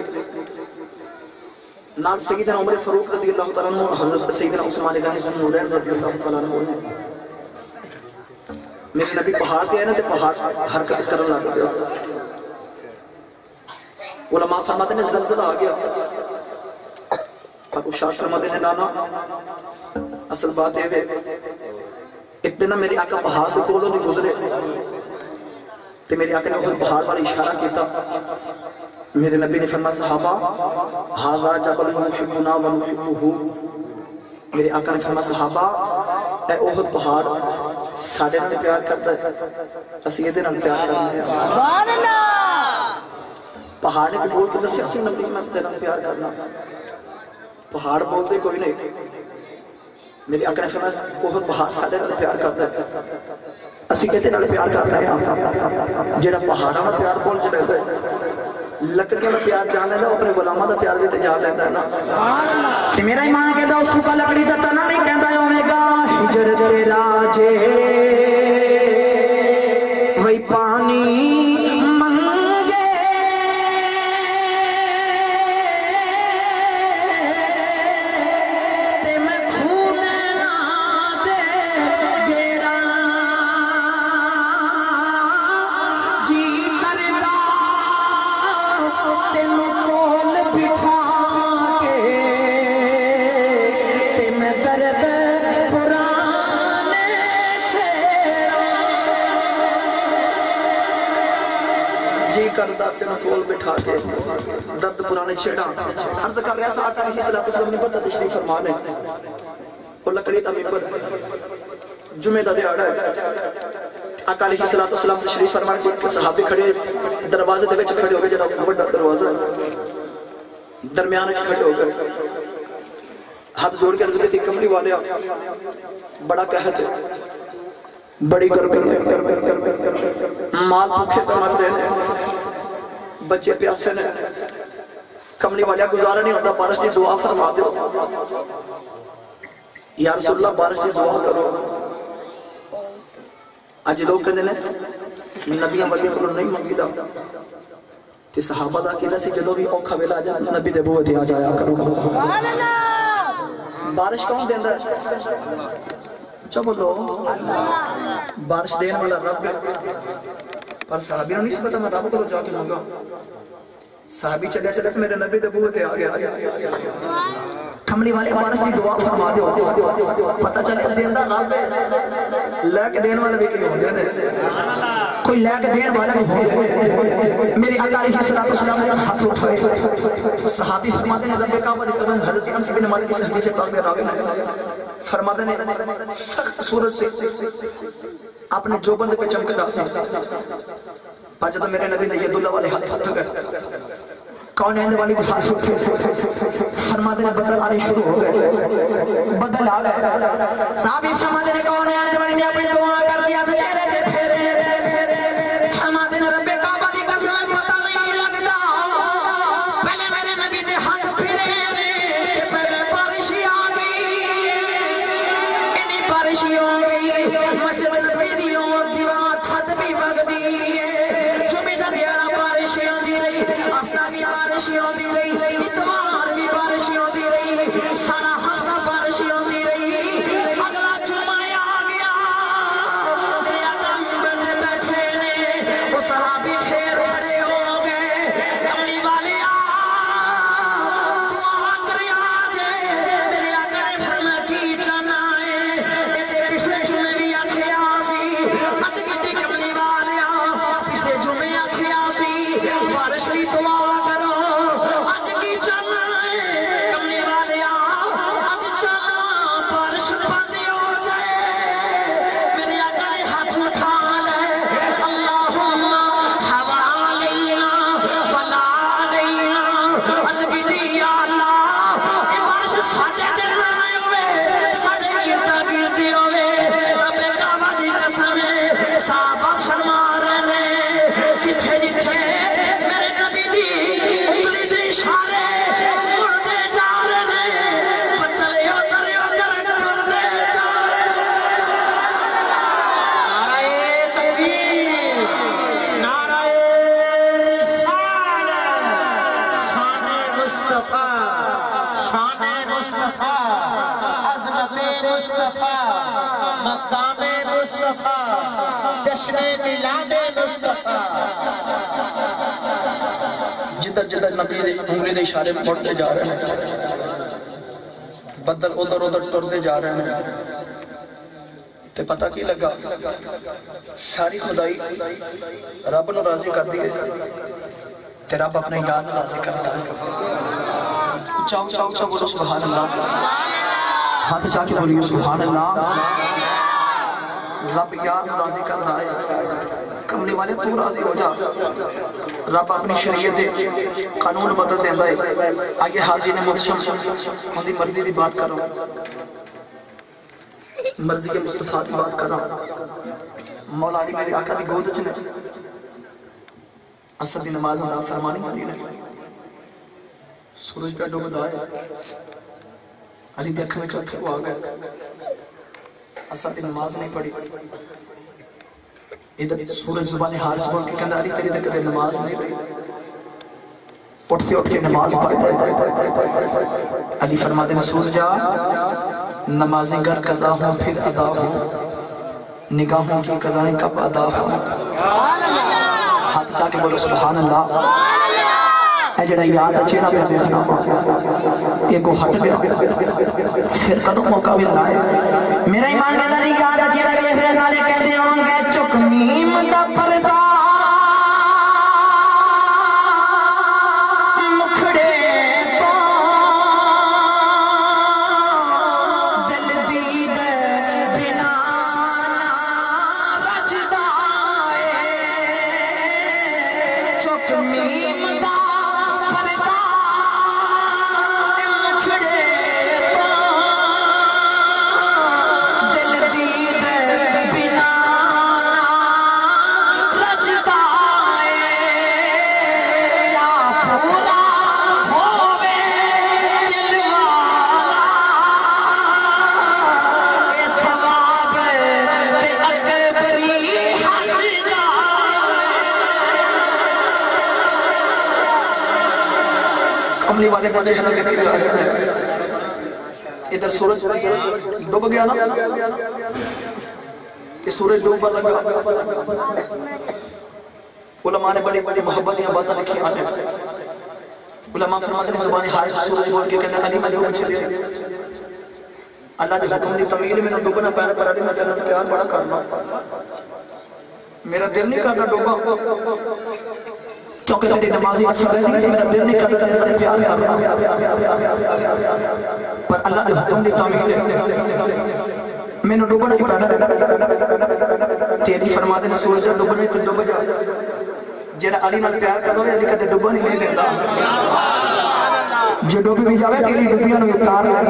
S2: نال سیدنا عمر فاروق رضی اللہ تعالیٰ عنہ حضرت سیدنا عثمان غنی ذو النورین رضی اللہ تعالیٰ عنہ میرے نبی پہاڑ پہ آئے نا تو پہاڑ حرکت کرنے لگ گیا علماء فرماتے ہیں زلزلہ آ گیا اور اشار فرماتے ہیں نانا اصل بات ہے ایک دن میرے آقا پہاڑ کو کولوں نہیں گزرے تو میرے آقا نے خود پہاڑ پر اشارہ کیتا میرے نبی نے فرمایا صحابہ ھذا جبل یحبنا ونحبہ میرے آقا نے فرمایا صحابہ اے احد پہاڑ ساڑھے نال پیار کرتا ہے اسی یہ نال پیار کرنا ہے
S4: سبحان اللہ
S2: پہاڑ نے بول کے دسیا سی نبی میں تیرا پیار کرنا پہاڑ بولتے کوئی نہیں میرے آقا نے فرمایا احد پہاڑ ساڑھے نال پیار کرتا ہے اسی کہتے نال پیار کرتا ہے جڑا پہاڑاں نال پیار بول چ رہتا ہے لکڑیاں دا پیار جان لینا اپنے غلاماں دا پیار بھی تے جان لینا ہے نا
S3: تے میرا ایمان کہتا اس کو لکڑی دا تنا نہیں کہندا ہوے گا ہجر تیرا جے وہی پانی منگے تے میں خون نہ دے گیڑا تینوں کول بٹھا کے تے میں درد پرانے چھیڑا
S2: جی کردا تینوں کول بٹھا کے درد پرانے چھیڑا عرض کر رہا سا آقا علیہ السلام نے بڑا تشریف فرمانے وہ لکڑی دا ممبر جمعہ دا دیہڑا ہے آقا علیہ السلام تشریف فرمان کے ایک صحابی کھڑے دروازے دے وچ کھڑے ہو گئے جڑا بڑا دروازہ درمیان وچ کھڑے ہو گئے ہاتھ جوڑ کے عرض کی کملی والے بڑا قحط ہے بڑی گرمی ہے مال بھوکے تو مر دے بچے پیاسے نے کملی والے گزارا نہیں ہوتا بارش کی دعا فرما دو یا رسول اللہ بارش کی دعا کرو آج لوگ کہنے لیں نبیاں ولیاں کو نہیں منگی دا تی صحابہ دا کہنا سی جلو بھی اوکھا ویلا جا نبی دے بوہ دیا جایا کرو بارش کون دین رہا ہے چا بولو بارش دین والا رب پر صحابیوں نہیں سکتا میں رب کو جا کے مانگا صحابی چلے چلے تو میرے نبی دے بوہ دیا گیا کملی والے بارش کی دعا فرما دے پتہ چلے دین دا رب ہے لیک دین والا بھی کیوں دین ہے کوئی لیک دین والا بھی ہو میری آقا علیہ السلام نے ہاتھ اٹھائے صحابی فرماتے ہیں رب کعبہ دی قبل حضرت انس بن مالک کی حدیث پاک میں راوی فرماتے ہیں سخت صورت سے اپنے جو بند پہ چمکتا سے پر جب میرے نبی نے ید اللہ والے ہاتھ اٹھا گئے کون ہے والی بھی ہاتھ اٹھے فرماتے ہیں بدل آنے شروع ہو گئے بدل آ گئے صحابی فرماتے ہیں کون ہے والی نے اپنی دعا کر دیا تو چہرے کے پھیرے فرماتے ہیں رب کعبہ دی قسم پتہ نہیں لگتا پہلے میرے نبی نے ہاتھ پھیرے پہلے بارشی آ گئی انہی بارشی ہو گئی مسجد ویڈیو دیوار چھت بھی بگ دی جمعہ دیارہ بارشی ہوندی رہی ہفتہ بھی بارشی ہوندی رہی اتوار بھی بارشی ہوندی رہی سارا ہفتہ بارشی ہوندی رہی اگلا جمعہ آ گیا میرے آقا منبر تے بیٹھے نے وہ صحابی پھر بڑے ہو گئے کملی والے دعا کریا جے میرے آقا نے فرمایا کی چاہنا ہے تے پچھلے جمعے بھی آکھیا سی ات کٹی کملی والے پچھلے جمعے آکھیا سی بارش دی دعا کرو اج کی چاہنا ہے کملی والے اج چاہنا بارش بند ہو جائے میرے آقا نے ہاتھ اٹھا لے اللہم حوالینا ولا علینا اج کی دی یا اللہ اے بارش ساڈے تے نہ ہوے ساڈے گردا گردی ہوے رب کعبہ دی قسم ہے صحابہ فرما رہے نے جتھے جتھے میرے نبی دی انگلی دے اشارے مڑتے جا رہے نے پتلے اتر ٹرتے جا رہے
S1: نعرہ تکبیر نعرہ رسالت شان مصطفیٰ عظمت مصطفیٰ مقام مصطفیٰ جشن میلاد مصطفیٰ
S2: جدھر جدھر نبی دے انگلی دے اشارے مڑتے جا رہے ہیں بدل ادھر ادھر ٹرتے جا رہے ہیں تے پتہ کی لگا ساری خدائی رب نو راضی کر دی تے رب اپنے یار نو راضی کر دی چاو چاو چاو بولو سبحان اللہ ہاتھ چاہ کے بولیے سبحان اللہ رب یار نو راضی کر دی کملی والے تو راضی ہو جا رب اپنی شریعت دے قانون بدل دیندہ ہے آگے حاضرین محترم ہم دی مرضی دی بات کرو مرضی کے مصطفیٰ دی بات کرو مولا علی میرے آقا دی گود چنے اثر دی نماز ادا فرمانی مانی نے سورج پہ ڈوب دائے علی دیکھ میں چلتے وہ آگئے اثر دی نماز نہیں پڑی ادھر سورج زبان حال چبول کے کہنا علی تیری دکھتے نماز نہیں پڑی اٹھتے اٹھتے نماز پڑھ علی فرماتے ہیں سورجا نمازیں گر قضا ہوں پھر ادا ہوں نگاہوں کی قضائیں کب ادا ہوں ہاتھ چاہ کے بولو سبحان اللہ اے جڑا یاد چہرہ پہ دیکھنا ایک ہٹ گیا پھر کدوں موقع ملنا ہے
S3: میرا ایمان کہتا نہیں یاد چہرہ دیکھنے نالے کہتے ہوں گے چک میم دا پردہ مکھڑے تو دل دی دے بنا رجدا چک میم دا پردہ مکھڑے تو دل دی دے بنا رجدا جا پورا ہووے دل والا اے ثواب تے اکبری حجدا
S2: کملی والے کا چہرہ دیکھ گیا ادھر سورج ڈوب گیا نا کہ سورج ڈوبا لگا علماء نے بڑی بڑی محبت یا باتیں لکھی آنے علماء فرماتے ہیں زبانی حائد سورج بول کے کہنے علی میں ڈوب چلے اللہ کے حکم دی طویل میں ڈوبنا پہنے پر علی میں تیرا پیار بڑا کرنا میرا دل نہیں کرتا ڈوبا کیونکہ تیری نمازی اثر رہی میرا دل نہیں کرتا تیرا پیار کرنا پر اللہ کے حکم دی طویل میں نے ڈوبنا نہیں پہنا تیری فرماتے ہیں سورج ڈوبنے تو ڈوب جا جیڑا علی نال پیار کرتا ہوئے علی کہتے ڈوبا نہیں دیتا جو ڈوبی بھی جاوے تیری ڈوبیاں نو اتار ہے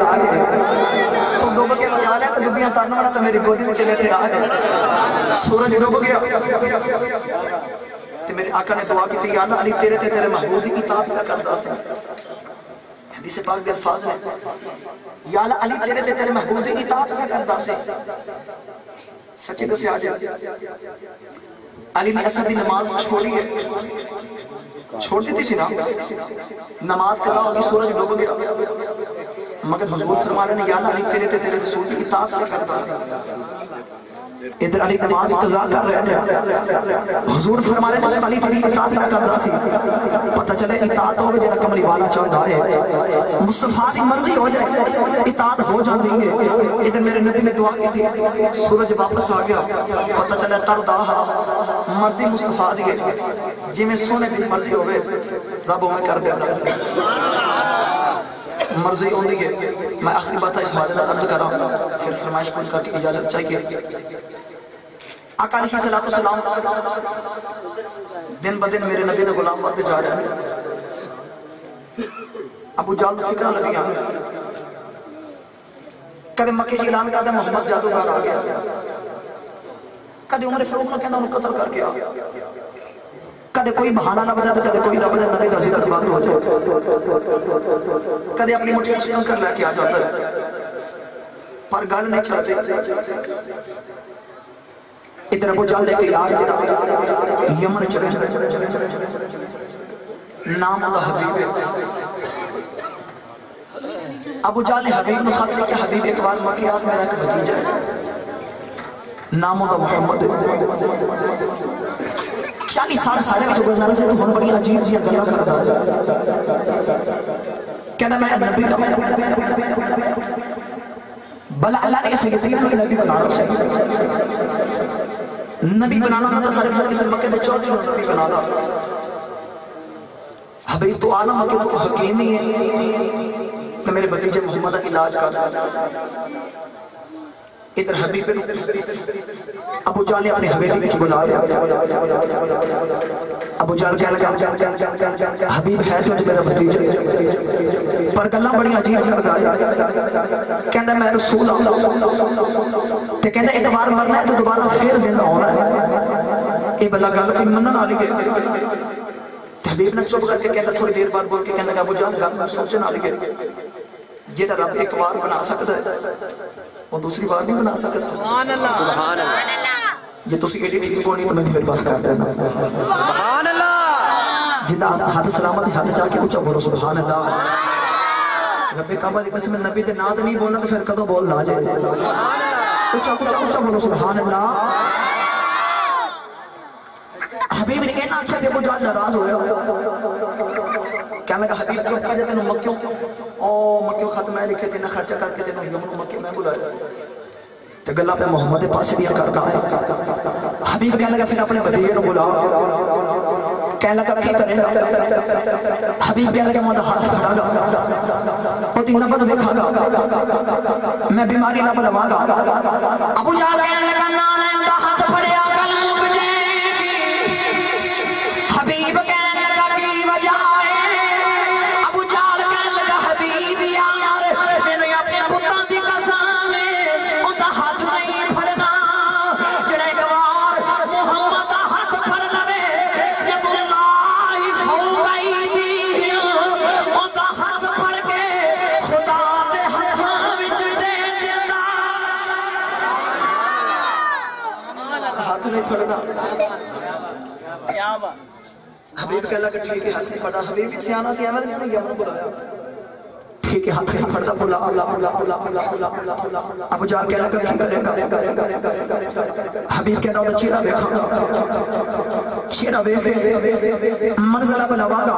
S2: تو ڈوب کے مجال ہے تو ڈوبیاں تارنے والا تو میری گودی میں چلے تھے آئے سورج ڈوب گیا تو میرے آقا نے دعا کی تھی یا اللہ علی تیرے تے تیرے محبوب کی اطاعت نہ کردا سے حدیث پاک کے الفاظ ہیں یا اللہ علی تیرے تے تیرے محبوب کی اطاعت نہ کردا سے سچے دسے آ جائے علی نے اثر دی نماز چھوڑی ہے چھوڑ دیتی سی نا نماز کرا ہوگی سورج ڈوب گیا مگر حضور فرما رہے ہیں یا اللہ علی تیرے تے تیرے رسول کی اطاعت نہ کردا سے ادھر علی نماز قضا کر رہے ہیں حضور فرما رہے ہیں علی تیری اطاعت نہ کردا سی پتہ چلے اطاعت ہوگی جنہا کملی والا چاہتا ہے مصطفیٰ کی مرضی ہو جائے اطاعت ہو جاتی ہے ادھر میرے نبی نے دعا کی تھی سورج واپس آ گیا پتہ چلے تردہ مرضی مصطفیٰ دیئے جی میں سونے بھی مرضی ہوئے رب ہمیں کر دیا مرضی ہوں دیئے میں آخری بات اس حاضر عرض کر رہا ہوں پھر فرمائش پوچھ کر کے اجازت چاہیے آقا علیہ السلام دن بدن میرے نبی نے غلام بنتے جا رہے ہیں ابو جال فکرہ لگیا کدے مکہ چی اعلان کہتا محمد جادوگر آ گیا کدے عمر فاروق نے کہنا انہوں قتل کر کے آ گیا کدے کوئی بہانہ نہ بنا کدے کوئی نہ بنا نبی کا ذکر بات ہو جائے کدے اپنی مٹھی چکن کر لے کے آ جاتا ہے پر گل نہیں چاہتے ادھر ابو جال دے کے یار یمن چلے نام اللہ حبیب ابو جال نے حبیب نے خط لکھا حبیب ایک بار مکیات میرا ایک بھتیجا ہے نام اللہ محمد 40 سال ساڑھے میں جو گزارے سے تو ہم بڑی عجیب جی گلہ کرتا کہنا میں نبی بلا اللہ نے کسی کسی کسی نبی بنانا چاہیے نبی بنانا ہوتا سارے فرق کسی مکہ میں چوٹی نبی بنانا حبیب تو عالم کے تو حکیم ہی ہے تو میرے بھتیجے محمد کا علاج کر ادھر حبیب ابو جال نے اپنے حویلی میں بلا دیا ابو جال کہنے لگا حبیب ہے تو میرا بھتیجا پر گلاں بڑی عجیب کرتا ہے کہندا میں رسول اللہ تے کہندا اتوار مرنا ہے تو دوبارہ پھر زندہ ہونا ہے اے بلا گل کوئی منن والی ہے حبیب نے چپ کر کے کہندا تھوڑی دیر بعد بول کے کہنے لگا ابو جال گل سوچن والی ہے جیڑا رب ایک بار بنا سکتا ہے وہ دوسری بار نہیں بنا سکتا سبحان اللہ یہ تو سی ایڈی ٹھیک ہونی تو میں پھر بس کر دینا سبحان اللہ جنہ ہاتھ سلامت ہاتھ جا کے اونچا بولو سبحان اللہ رب کعبہ دی قسم نبی تے نات نہیں بولنا تو پھر کدوں بول نہ جائے اونچا اونچا اونچا بولو سبحان اللہ حبیب نے کہنا آخیا کہ ابو جال ناراض ہویا کہنے لگا حبیب چپ کر جا تینوں مکیوں مکیوں خط میں لکھے تینوں خرچہ کر کے تینوں یمن مکے میں بلایا تو گلہ پہ محمد پاس دیا کر حبیب کہنے لگا پھر اپنے بدیر بلا کہنے لگا کی کریں گا حبیب کہنے لگا مہد ہاتھ کھڑا گا اور تین نفذ میں کھا گا میں بیماری نہ بلوا گا ابو جہل کہنے لگا نانے اندہ ہاتھ پڑیا کل مک جائے گی حبیب کہنے لگا کی وجہ ہے ابو جہل کہنے لگا حبیب یار میں نے اپنے پتہ دی قسم اندہ ہاتھ نہیں پھڑنا جڑے گوار محمد ہاتھ پھڑ لوے جب اللہ فوق ایدی اندہ ہاتھ پھڑ کے خدا دے ہاتھاں وچ دے دیتا ہاتھ نہیں پھڑنا حبیب کہہ لگا ٹھیک ہے ہاتھ نہیں پھڑا حبیب بھی سیانہ سی احمد نے یمن بلایا ٹھیک ہے ہاتھ نہیں پھڑا بلا ابو جہل کہہ لگا کی کرے گا حبیب کہہ لگا چیرہ دیکھا چیرہ دیکھا منزلہ بلوا گا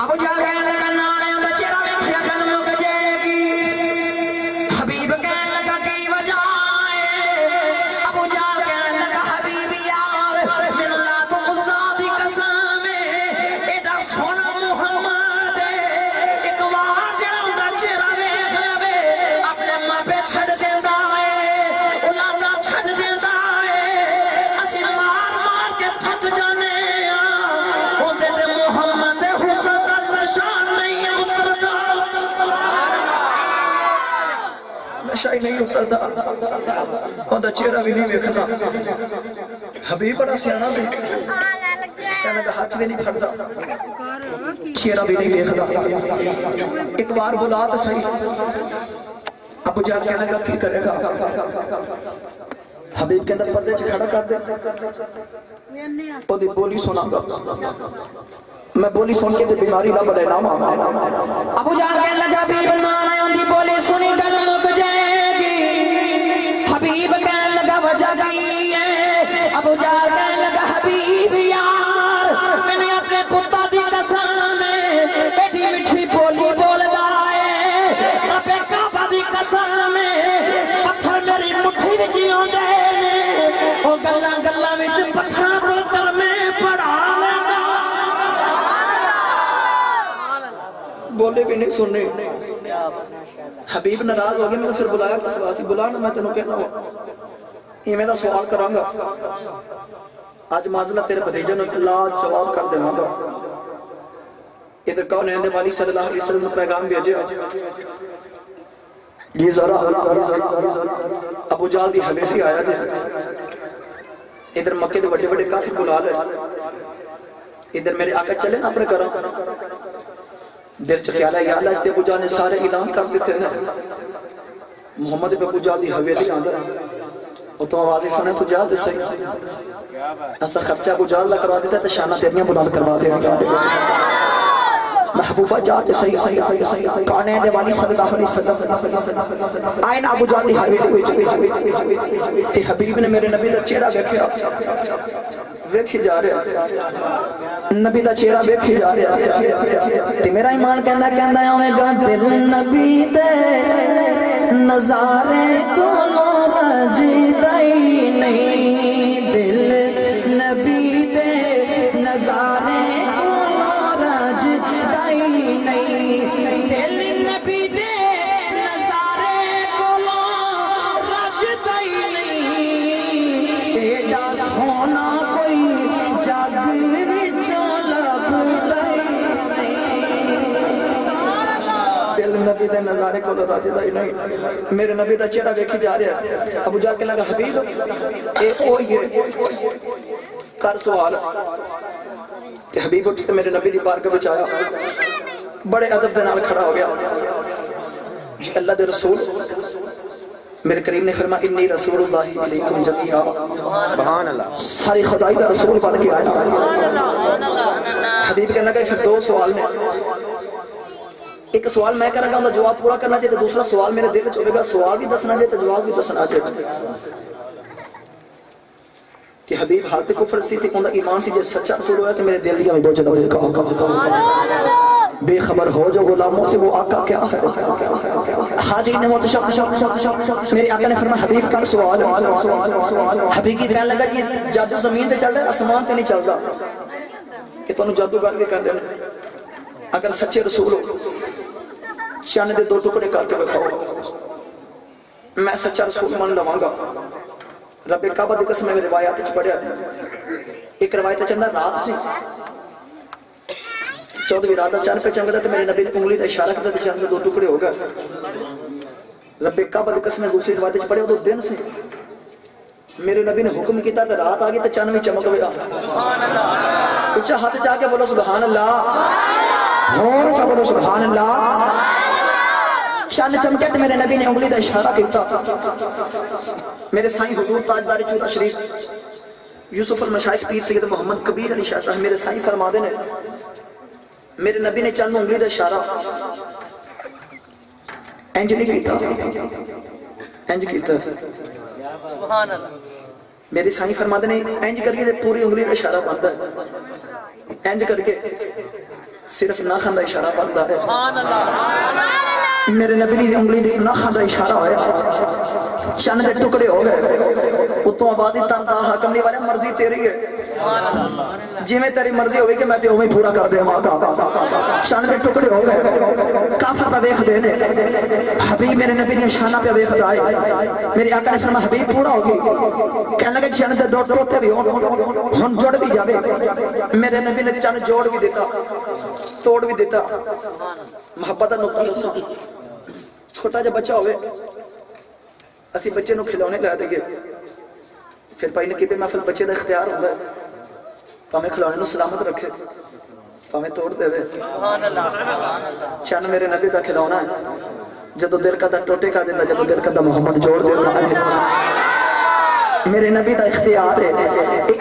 S2: ابو جہل کہہ لگا نانے اندھا چیرہ دیکھیا گل مک جائے گی حبیب کہہ لگا کی وجہ ہے ابو جہل کہہ لگا حبیب یار من اللہ کو غصہ دی قسم ایڈا سونا محمد ایک وار جڑا اندھا چیرہ ویکھ لوے اپنے ماں پہ چھڑ دیندہ ہے انہاں دا چھڑ دیندہ ہے اسی مار مار کے تھک جانے اندھے تے محمد حسن کا نشان نہیں اتردا نشہ ہی نہیں اتردا اندھا چہرہ بھی نہیں ویکھنا حبیب بڑا سیانہ سے کہنے کا ہاتھ بھی نہیں پھڑدا چہرہ بھی نہیں ویکھدا ایک بار بلا تو صحیح ابو جہل کہنے کا کی کرے گا حبیب کے اندر پردے چھ کھڑا کر دے وہ دی بولی سنا گا میں بولی سن کے بیماری نہ بدے نام ابو جہل کہنے لگا حبیب نانے اندھی بولی سنی گل مک جائے گی حبیب کہنے لگا وجہ کی ہے ابو جہل کہنے لگا حبیب یار میں نے اپنے پتہ دی قسم ایڈی مٹھی بولی بولدا ہے رب کعبہ دی قسم پتھر میری مٹھی وچ ہوندے نے او گلاں گلاں وچ پتھراں دے کرمے پڑھا لیندا بولے بھی نہیں سننے حبیب ناراض ہو گیا میں نے پھر بلایا کس واسطے بلانا میں تینوں کہنا ہوا یہ میرا سوال کروں گا آج معذلہ تیرے بھتیجے نے اللہ جواب کر دینا گا ادھر کون ہے والی صلی اللہ علیہ وسلم نے پیغام بھیجے یہ ذرا ابو جہل دی حویلی آیا جائے ادھر مکے دے بڑے بڑے کافی بلا لے ادھر میرے آقا چلے نا اپنے کرم دل چ خیال ہے یا اللہ تے ابو جہل نے سارے اعلان کر دیتے ہیں محمد پہ ابو جہل دی حویلی آندا وہ تو آوازیں سنے تو جا دے صحیح ایسا خرچہ ابو جہل نہ کروا دیتا ہے تو شانہ تیریاں بلند کروا دے محبوبہ جاتے صحیح کانے دے والی صلی اللہ علیہ وسلم آئین ابو جہل دی حویلی تے حبیب نے میرے نبی دا چہرہ دیکھیا ویکھی جا رہے نبی دا چہرہ ویکھی جا رہے تے میرا ایمان کہندا ہے گا دل نبی دے نظارے کو رجدائی نہیں دل نبی دے نظارے کو رجدائی نہیں دل نبی دے نظارے کو رجدائی نہیں ایڈا سونا کوئی جگ وچوں لبدائی دل نبی دے نظارے کو رجدائی نہیں میرے نبی دا چہرہ دیکھی جا رہا ہے ابو جہل کہنے لگا حبیب اے اوہی ہے کر سوال کہ حبیب اٹھتے میرے نبی دی بارگاہ وچ آیا بڑے ادب دے نال کھڑا ہو گیا جی اللہ دے رسول میرے کریم نے فرمایا انی رسول اللہ علیکم جمیعا سبحان اللہ ساری خدائی دا رسول بن کے آیا حبیب کہنے لگا پھر دو سوال نے ایک سوال میں کرنا گا جواب پورا کرنا چاہتے دوسرا سوال میرے دل میں ہوئے گا سوال بھی دسنا چاہتے جواب بھی دسنا چاہتے کہ حبیب حالت کفر سی تھی کوندا ایمان سی جے سچا رسول ہویا تو میرے دل دیا میں دو جنہ ہوئے کہا بے خبر ہو جو غلاموں سے وہ آقا کیا ہے حاضر نے محتشم میرے آقا نے فرمایا حبیب کا سوال حبیب کی کہنے لگا یہ جادو زمین پہ چل رہا ہے آسمان پہ نہیں چل رہا کہ تمہیں جادوگر بھی کر دینا اگر سچے رسول ہو چند دے 2 ٹکڑے کر کے بکھاؤ میں سچا رسول مان لواں گا رب کعبہ دی قسم میں روایات وچ پڑھیا ایک روایت چندہ رات سے 14ویں رات چاند پہ چمکدا تے میرے نبی نے انگلی دا اشارہ کرتا تے چاند کے 2 ٹکڑے ہو گئے رب کعبہ دی قسم میں دوسری روایت وچ پڑھیا وہ دن سے میرے نبی نے حکم کیتا تے رات آ گئی تے چاند وی چمک گیا سبحان اللہ اونچا ہاتھ جا کے بولو سبحان اللہ اور اونچا بولو سبحان اللہ چاند چمکے تے میرے نبی نے انگلی دا اشارہ کیتا میرے سائیں حضور تاجدار چودہ شریف یوسف المشائخ پیر سید محمد کبیر علی شاہ صاحب میرے سائیں فرما دے نے میرے نبی نے چند انگلی دا اشارہ انج نہیں کیتا
S4: سبحان اللہ
S2: میری سائیں فرما دے نے انج کر کے پوری انگلی دا اشارہ بنتا ہے انج کر کے صرف ناخن دا اشارہ بنتا ہے
S4: سبحان اللہ
S2: میرے نبی دی انگلی دی ناخن دا اشارہ ہویا چند دے ٹکڑے ہو گئے اتوں آوازی تردا حکم نہیں والے مرضی تیری ہے جی میں تیری مرضی ہوئی کہ میں تے اوہیں پورا کر دے ماں چند دے ٹکڑے ہو گئے کافر پہ دیکھ دے حبیب میرے نبی نے شانہ پہ دیکھ دائے میری آقا نے فرمایا حبیب پورا ہوگی کہنے لگے چند دے 2 ٹوٹے بھی ہن جوڑ بھی جاوے میرے نبی نے چند جوڑ بھی دیتا توڑ بھی دیتا محبت دا نقطہ دسو چھوٹا جا بچہ ہوئے اسی بچے نو کھلونے لے دے گے پھر پائی نے کی پہ محفل بچے دا اختیار ہوتا ہے پامیں کھلونے نو سلامت رکھے پامیں توڑ دے دے چند میرے نبی دا کھلونا ہے جدو دل کا دا ٹوٹے کا دیتا جدو دل کا دا محمد جوڑ دیتا ہے میرے نبی دا اختیار ہے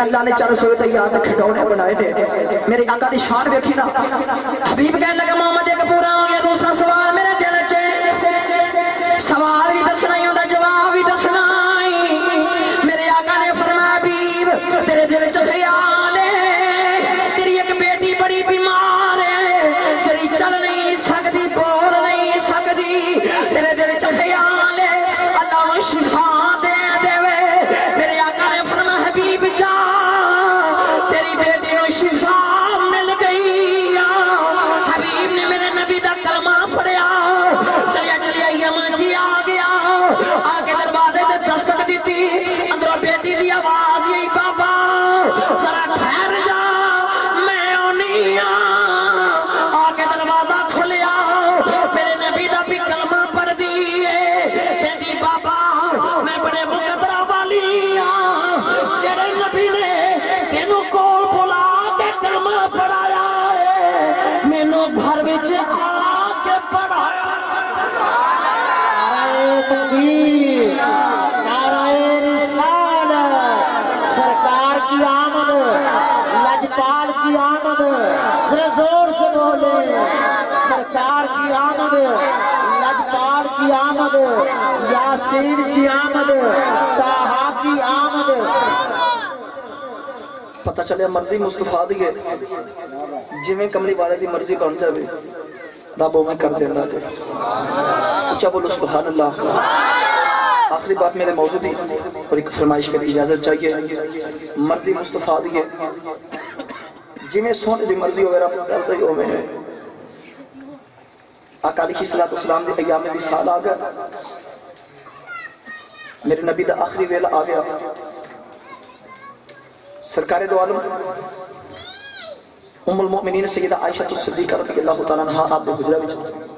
S2: اللہ نے چار سوئے تیار کھڑونے بنائے تھے میرے آقا دی شان دیکھی نا حبیب کہنے لگا محمد ایک پورا ہو گیا دوسرا سوال میرے دل چے سوال بھی دسنا ہی ہوتا جواب بھی دسنا ہی میرے آقا نے فرمایا حبیب تیرے دل چ خیال ہے تیری ایک بیٹی بڑی بیمار ہے جڑی چل نہیں سکتی بول نہیں سکتی تیرے دل چ خیال ہے اللہ نے شفا دے دے میرے آقا نے فرمایا حبیب جا تیری بیٹی نو شفا مل گئی حبیب نے میرے نبی دا کلمہ پڑھیا چلیا چلیا یمن جی آ گیا آگے دروازے تے دستک دیتی اندروں بیٹی دی آواز یہی بابا ذرا ٹھہر جا میں اونی آگے دروازہ کھلیا میرے نبی دا بھی کلمہ پڑھ دیئے کہتی بابا میں بڑے مقدرہ والی جڑے نبی نے تینوں کول بلا کے کلمہ پڑھایا ہے مینوں گھر وچ آ کے پڑھایا
S1: نعرہ تکبیر نعرہ رسالت سرکار کی آمد لجپال کی آمد ذرا زور سے بولے سرکار کی آمد لجپال کی آمد یاسین کی آمد طٰہٰ کی آمد
S2: پتہ چلے مرضی مصطفیٰ دی ہے جی میں کملی والے دی مرضی بن جائے رب میں کر دینا جائے اچھا بولو سبحان اللہ آخری بات میرے موضوع دی اور ایک فرمائش کے اجازت چاہیے مرضی مصطفیٰ دی ہے جی میں سونے دی مرضی ہوئے رب کرتا ہی ہوئے ہیں آقا علیہ السلام دی ایام میں سال آ گیا میرے نبی دا آخری ویلہ آ گیا سرکار دو عالم ام المؤمنین سیدہ عائشہ الصدیقہ رضی اللہ تعالیٰ عنہ آپ نے حجرہ وچ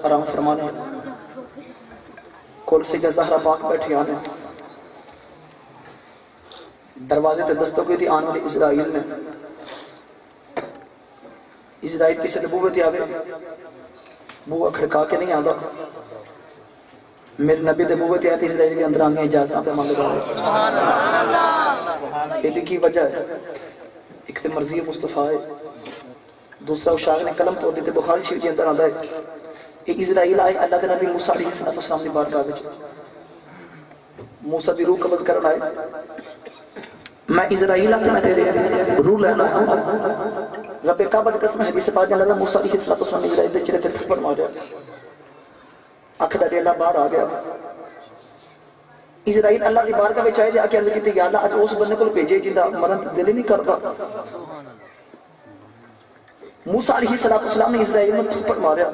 S2: آرام فرمانے کول سیدہ زہرہ پاک بیٹھی آنے دروازے تے دستک ہوئی تھی آنے والی اسرائیل نے اسرائیل کسی نبوت آوے بوہ کھڑکا کے نہیں آدھا میرے نبی دے بوت آتی اسرائیل کے اندر آنے اجازت پہ مانگ رہا ہے یہ کی وجہ ہے ایک تے مرضی مصطفیٰ ہے دوسرا اشاق نے کلم توڑ دیتے بخاری شریف کے اندر آدھا ہے یہ اسرائیل آئے اللہ کے نبی موسیٰ علیہ السلام نے بارگاہ وچ موسیٰ دی روح قبض کرنا ہے میں اسرائیل آتے میں تیرے روح لینا رب کعبہ دی قسم حدیث پاک دے اللہ موسیٰ علیہ السلام نے اسرائیل دے چہرے تے تھپڑ ماریا اکھ دا ڈیلا باہر آ گیا اسرائیل اللہ دی بارگاہ وچ آئے تے آکے عرض کیتی یا اللہ اج اس بندے کول بھیجے جیندا مرن دل نہیں کردا موسیٰ علیہ السلام نے اسرائیل میں تھپڑ ماریا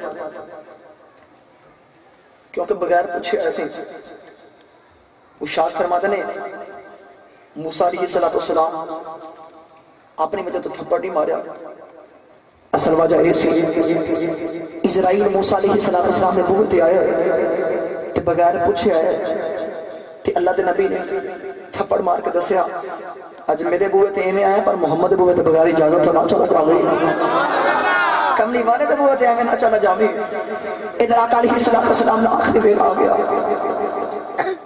S2: کیونکہ بغیر پوچھے ایسے وہ شاد فرماتے نے موسیٰ علیہ السلام اپنی وجہ تو تھپڑ نہیں ماریا اصل وجہ ایسی اسرائیل موسیٰ علیہ السلام نے بہت آئے تے بغیر پوچھے آئے تے اللہ دے نبی نے تھپڑ مار کے دسیا اج میرے بوئے تے ایمیں آئے پر محمد بوئے تے بغیر اجازت تو نہ چلا جا گئی کملی والے تے بوئے تے ایمیں نہ چلا جا گئی ادھر آقا علیہ السلام نے آخری ویل آ گیا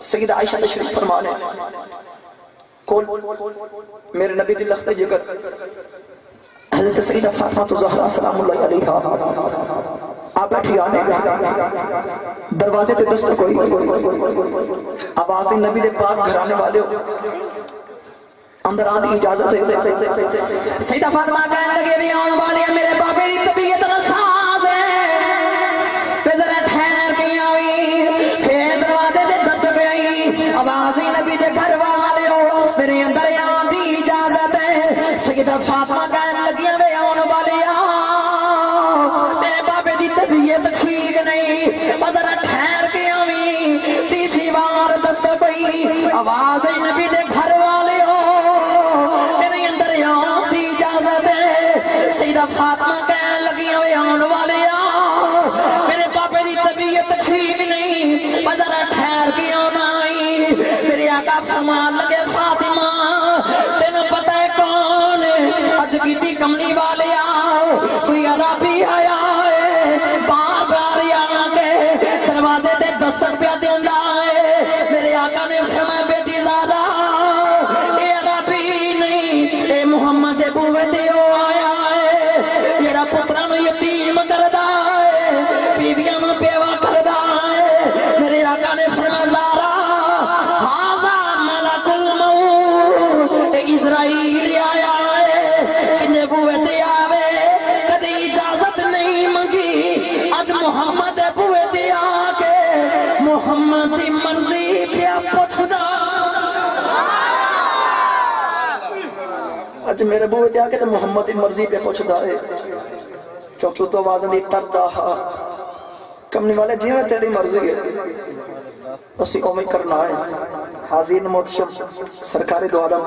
S2: سیدہ عائشہ تشریف فرمانے کول میرے نبی دی لخت جگر حضرت سیدہ فاطمہ زہرا سلام اللہ علیہا آپ بیٹھی آنے دروازے تے دستک ہوئی آواز نبی دے پاک گھرانے والے ہو اندر آنے اجازت دے
S3: سیدہ فاطمہ کہنے لگے بھی آن والے میرے بابے دی طبیعت نساز ہے پہ ذرا ٹھہر کے آئی پھر دروازے تے دستک آئی آواز نبی دے گھر والے ہو میرے اندر آن دی اجازت ہے سیدہ فاطمہ کہنے لگی بھی آن والے میرے بابے دی طبیعت ٹھیک نہیں ذرا ٹھہر کے آئی تیسری بار دستک ہوئی آواز نبی دے گھر والے ہو میرے اندر آن دی اجازت ہے سیدہ فاطمہ کہنے لگی آن والے میرے بابے دی طبیعت ٹھیک نہیں ذرا ٹھہر کے آنا آئی میرے آقا فرمان لگے فاطمہ تینوں پتہ ہے کون اج کیتی کملی والے کوئی عربی آیا ہے بار بار آ کے دروازے تے دستک پہ دیندا ہے میرے آقا نے فرمایا بیٹی زادہ اے عربی نہیں اے محمد بوے تے آیا ہے جڑا پتراں نوں یتیم کردا ہے بیویاں نوں بیوہ کردا ہے میرے آقا نے فرمایا زارا ہاذا ملک الموت اے اسرائیل آیا ہے کنے بوے تے آوے کدی اجازت نہیں منگی اج محمد بوے تے آ کے محمد دی مرضی پیا پوچھدا
S2: اج میرے بوئے تے آکے تے محمد دی مرضی پہ پوچھدا ہے کیونکہ تو آواز دی تردا کملی والے جیویں تیری مرضی ہے اسی اومیں کرنا ہے حاضرین محتشم سرکار دو عالم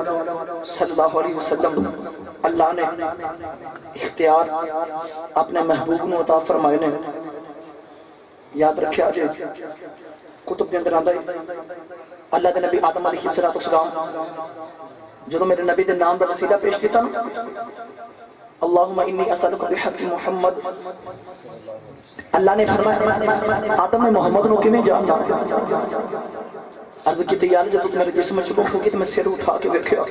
S2: صلی اللہ علیہ وسلم اللہ نے اختیار اپنے محبوب نو عطا فرمائے نے یاد رکھے آجے کتب دے اندر آندہ اللہ دے نبی آدم علیہ السلام جو میرے نبی دے نام دا وسیلہ پیش کیتا نا اللہم انی اسألک بحق محمد اللہ نے فرمایا آدم نے محمد نو کیوں جاننا عرض کی تیار جب تو میرے جسم میں شکم ہوگی تو میں سیر اٹھا کے دیکھیا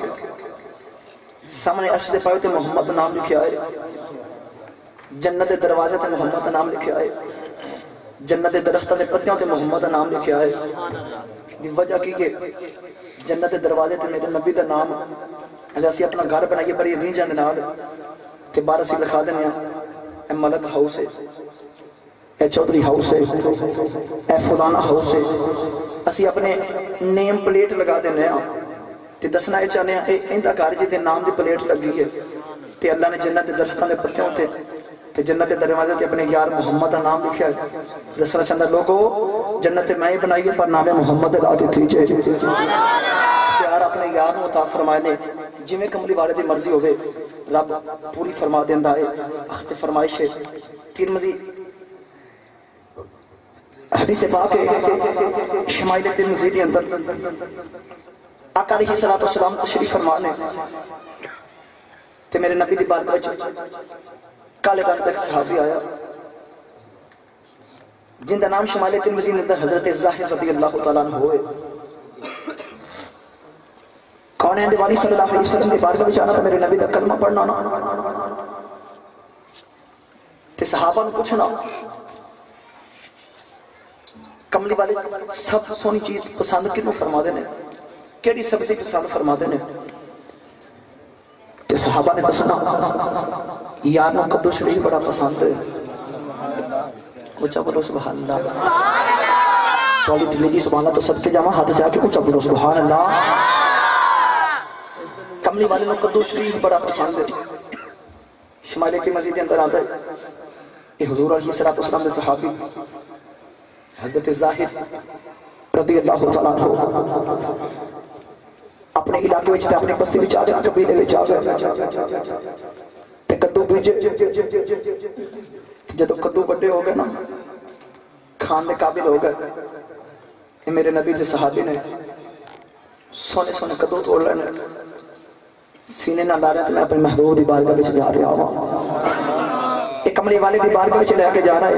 S2: سامنے عرش دے پائے تو محمد نام لکھیا ہے جنت دروازے تے محمد نام لکھیا ہے جنت درختہ دے پتیوں تے محمد نام لکھیا ہے دی وجہ کی کہ جنت دروازے تے میرے نبی دا نام اسی اپنا گھر بنائیے بڑی نہیں جاندے نال کہ بار اسی لکھا دینے ہیں اے ملک ہاؤس ہے اے چودری ہاؤس ہے اے فلانا ہاؤس ہے اسی اپنے نیم پلیٹ لگا دینے ہیں تے دسنا اے چاہنے ہیں اے اندہ کارجی دے نام دی پلیٹ لگی ہے تے اللہ نے جنت درختہ دے پتیوں تے جنت دروازے تے اپنے یار محمد کا نام لکھا ہے دسنا چاہتا لوگو جنت میں ہی بنائی ہے پر نام محمد لا دیتی جائے پیار اپنے یار نو عطا فرمائے نے جویں کملی والے دی مرضی ہوئے رب پوری فرما دیندا ہے اخت فرمائش ہے ترمذی حدیث پاک ہے شمائل ترمذی کے اندر آقا علیہ السلام تشریف فرمانے تے میرے نبی دی بارگاہ وچ کالے کان تک صحابی آیا جن دا نام شمال ترمذی میں حضرت ظاہر رضی اللہ تعالیٰ عنہ ہوئے کون ہے دیوانی صلی اللہ علیہ وسلم کی بارگاہ میں آنا تھا میرے نبی دا کلمہ پڑھنا تے صحابہ نے پوچھنا کملی والے سب سونی چیز پسند کنوں فرما دینے کیڑی سبزی پسند فرما دینے تے صحابہ نے دسنا یار نو کدو شریف بڑا پسند ہے اچھا بولو سبحان اللہ والی دلی جی سبحان اللہ تو صدقے جاواں ہاتھ جا کے اچھا بولو سبحان اللہ کملی والے نو کدو شریف بڑا پسند ہے شمال کی مسجد کے اندر آتا ہے یہ حضور علیہ السلام کے صحابی حضرت ظاہر رضی اللہ تعالیٰ عنہ اپنے علاقے وچ تے اپنے بستی وچ آ گئے قبیلے وچ آ گئے تے کدو بیجے جدو کدو بڑے ہو گئے نا کھان دے قابل ہو گئے یہ میرے نبی دے صحابی نے سونے سونے کدو توڑ لینے سینے نہ لا رہے تھے میں اپنے محبوب دی بارگاہ وچ جا رہا ہوں ایک کملی والے دی بارگاہ وچ لے کے جا رہا ہے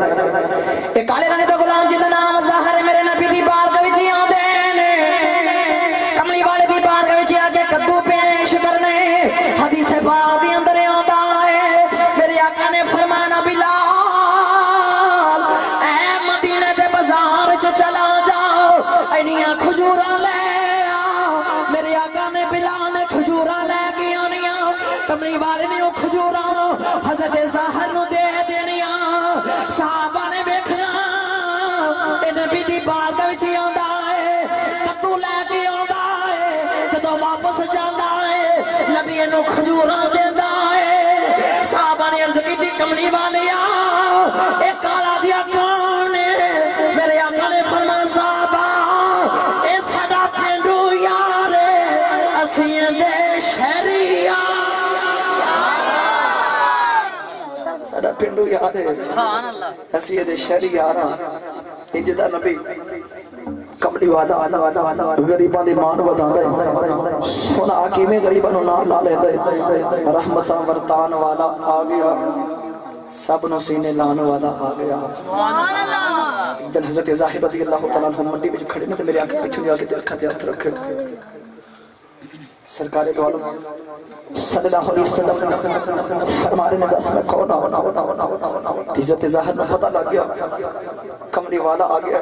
S2: ایک کالے رنگ دا غلام جندا نام ظاہر ہے میرے نبی دی بارگاہ وچ آندے نے کملی والے دی بارگاہ وچ آ کے کدو پیش کرنے حدیث پاک دے اندر آندا ہے میرے آقا نے فرمایا بلال اے مدینے دے بازار وچ چلا جاؤ اینیاں کھجوراں لے میرے آقا نے بلال نے کھجوراں لے کے آنیاں کملی والے نے وہ کھجوراں حضرت ظاہر نو دے دینیاں صحابہ نے ویکھنا اے نبی دی بارگاہ وچ آندا ہے کدو لے کے آندا ہے جدوں واپس جاندا ہے نبی نو کھجوراں دیندا ہے صحابہ نے عرض کیتی کملی والیا اے کالا جیا کون ہے میرے آقا نے فرمایا صحابہ اے ساڈا پنڈو یار اسیں دے شہری ساڈا پنڈو یار ہے اسیں دے شہری یاراں جدا نبی کملی والا غریباں دی مان وداندا ہے سونا کیویں غریباں نو نام لا لیندا ہے رحمتاں ورتان والا آ گیا سب نو سینے لان والا آ گیا سبحان اللہ ایک دن حضرت ظاہر رضی اللہ تعالیٰ عنہ منڈی وچ کھڑے نے تے میرے آنکھ پیچھے جا کے اکھاں تے ہاتھ رکھے سرکار دو عالم صلی اللہ علیہ وسلم فرما رہے نے دس میں کون آنا حضرت ظاہر نے پتہ لگ گیا کملی والا آ گیا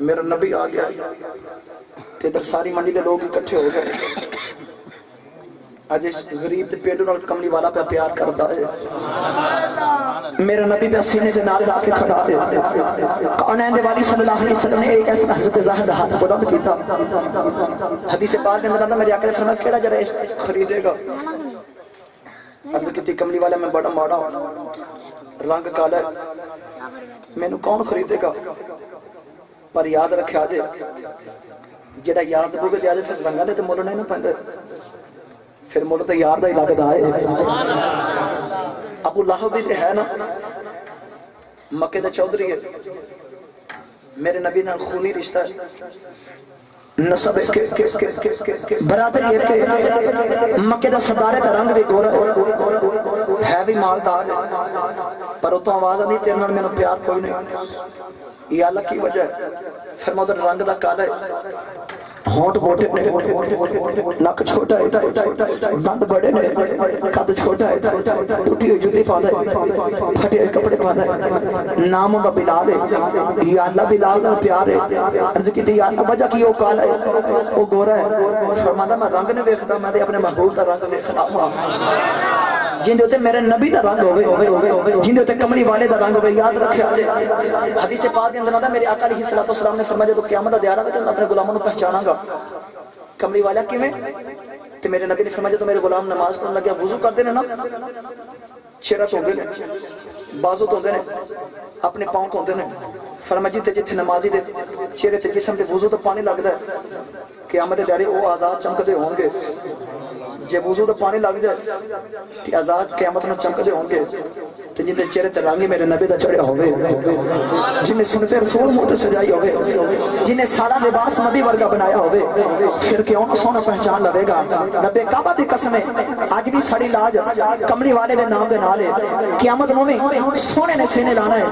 S2: میرا نبی آ گیا تے ادھر ساری منڈی دے لوگ اکٹھے ہو گئے آج غریب تے پیڑوں نال کملی والا پہ پیار کردا ہے میرا نبی پہ سینے سے نال لا کے کھڑا ہے کونین دے والی صلی اللہ علیہ وسلم نے ایک ایسا حضرت ظاہر دا ہاتھ بلند کیتا حدیث پاک کے اندر آتا میرے آقا نے فرمایا کیڑا جرا خریدے گا عرض کیتی کملی والا میں بڑا ماڑا رنگ کالا ہے مینوں کون خریدے گا پر یاد رکھیا جے جڑا یاد بوگے دے پھر رنگاں دے تے مول نہیں نہ پیندا پھر مول تے یار دا ہی لگدا ہے ابو لہب بھی ہے نا مکے دا چودھری ہے میرے نبی نال خونی رشتہ ہے نسب برادری ہے مکے دا سردار دا رنگ بھی گورا ہے بھی مالدار پر اتوں آواز آدھی تیرے نال مینوں پیار کوئی نہیں یہ اللہ کی وجہ ہے پھر میں ادھر رنگ دا کالا ہے ہونٹ موٹے نک چھوٹا ہے دند بڑے نے قد چھوٹا ہے ٹوٹی ہوئی جوتی پاندا ہے پھٹے ہوئے کپڑے پاندا ہے نام دا بلال ہے یا اللہ بلال دا پیار ہے عرض کی یا اللہ وجہ کی وہ کالا ہے وہ گورا ہے فرماتا میں رنگ نہیں ویکھدا میں تے اپنے محبوب دا رنگ ویکھنا ہوں جن دے تے میرے نبی دا رنگ ہوے جن دے تے کملی والے دا رنگ ہوے یاد رکھیا حدیث پاک دے اندر آندا میرے آقا علیہ السلام نے فرمایا جب قیامت دا دیہڑا ہوے تے میں اپنے غلاموں نوں پہچاناں گا کملی والا کیویں تے میرے نبی نے فرمایا جب میرے غلام نماز پڑھن لگیا وضو کردے نے نا چہرہ دھوندے نے بازو دھوندے نے اپنے پاؤں دھوندے نے فرمایا جی تے جتھے نمازی دے چہرے تے جسم تے وضو تے پانی لگدا ہے قیامت دے دیہڑے او آزاد چمکدے ہون گے جے وضو دا پانی لگ جائے تے آزاد قیامت میں چمکدے ہون گے تے جن دے چہرے تے رنگ میرے نبی دا چڑھیا ہوے جن نے سنتے رسول منہ تے سجائی ہوے جن نے سارا لباس نبی ورگا بنایا ہوے پھر کیوں نہ سونا پہچان لوے گا رب کعبہ دی قسم ہے اج دی ساڑی لاج کملی والے دے نام دے نال ہے قیامت نو سونے نے سینے لانا ہے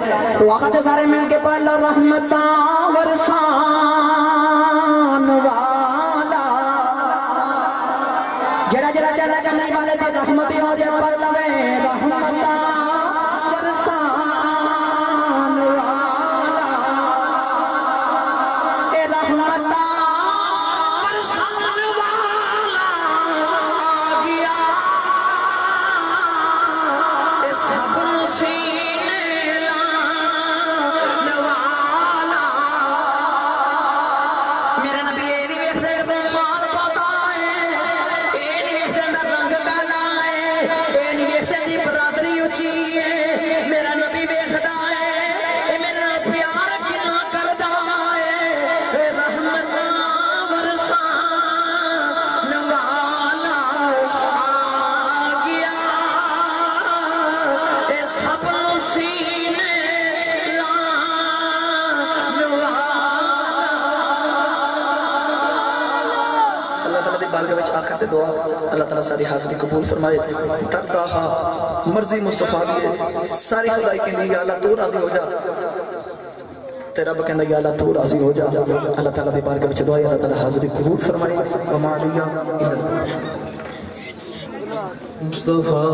S2: وقت سارے مل کے پڑھ لو رحمتاں ورسان والا جڑا جڑا چلا کرنے والے تے رحمت ہو جائے پڑھ لوے رحمتاں ورسان والا اے رحمتاں ورسان والا آ گیا آخر تے دعا اللہ تعالیٰ ساری حاضری قبول فرمائے تک کہا مرضی مصطفیٰ دیئے ساری خدائی کے لیے یا اللہ تو راضی ہو جا تیرا بکندہ یا اللہ تو راضی ہو جا اللہ تعالیٰ دے بارگاہ وچ دعا اللہ تعالیٰ حاضری قبول فرمائے وما علیہ الا اللہ
S3: مصطفیٰ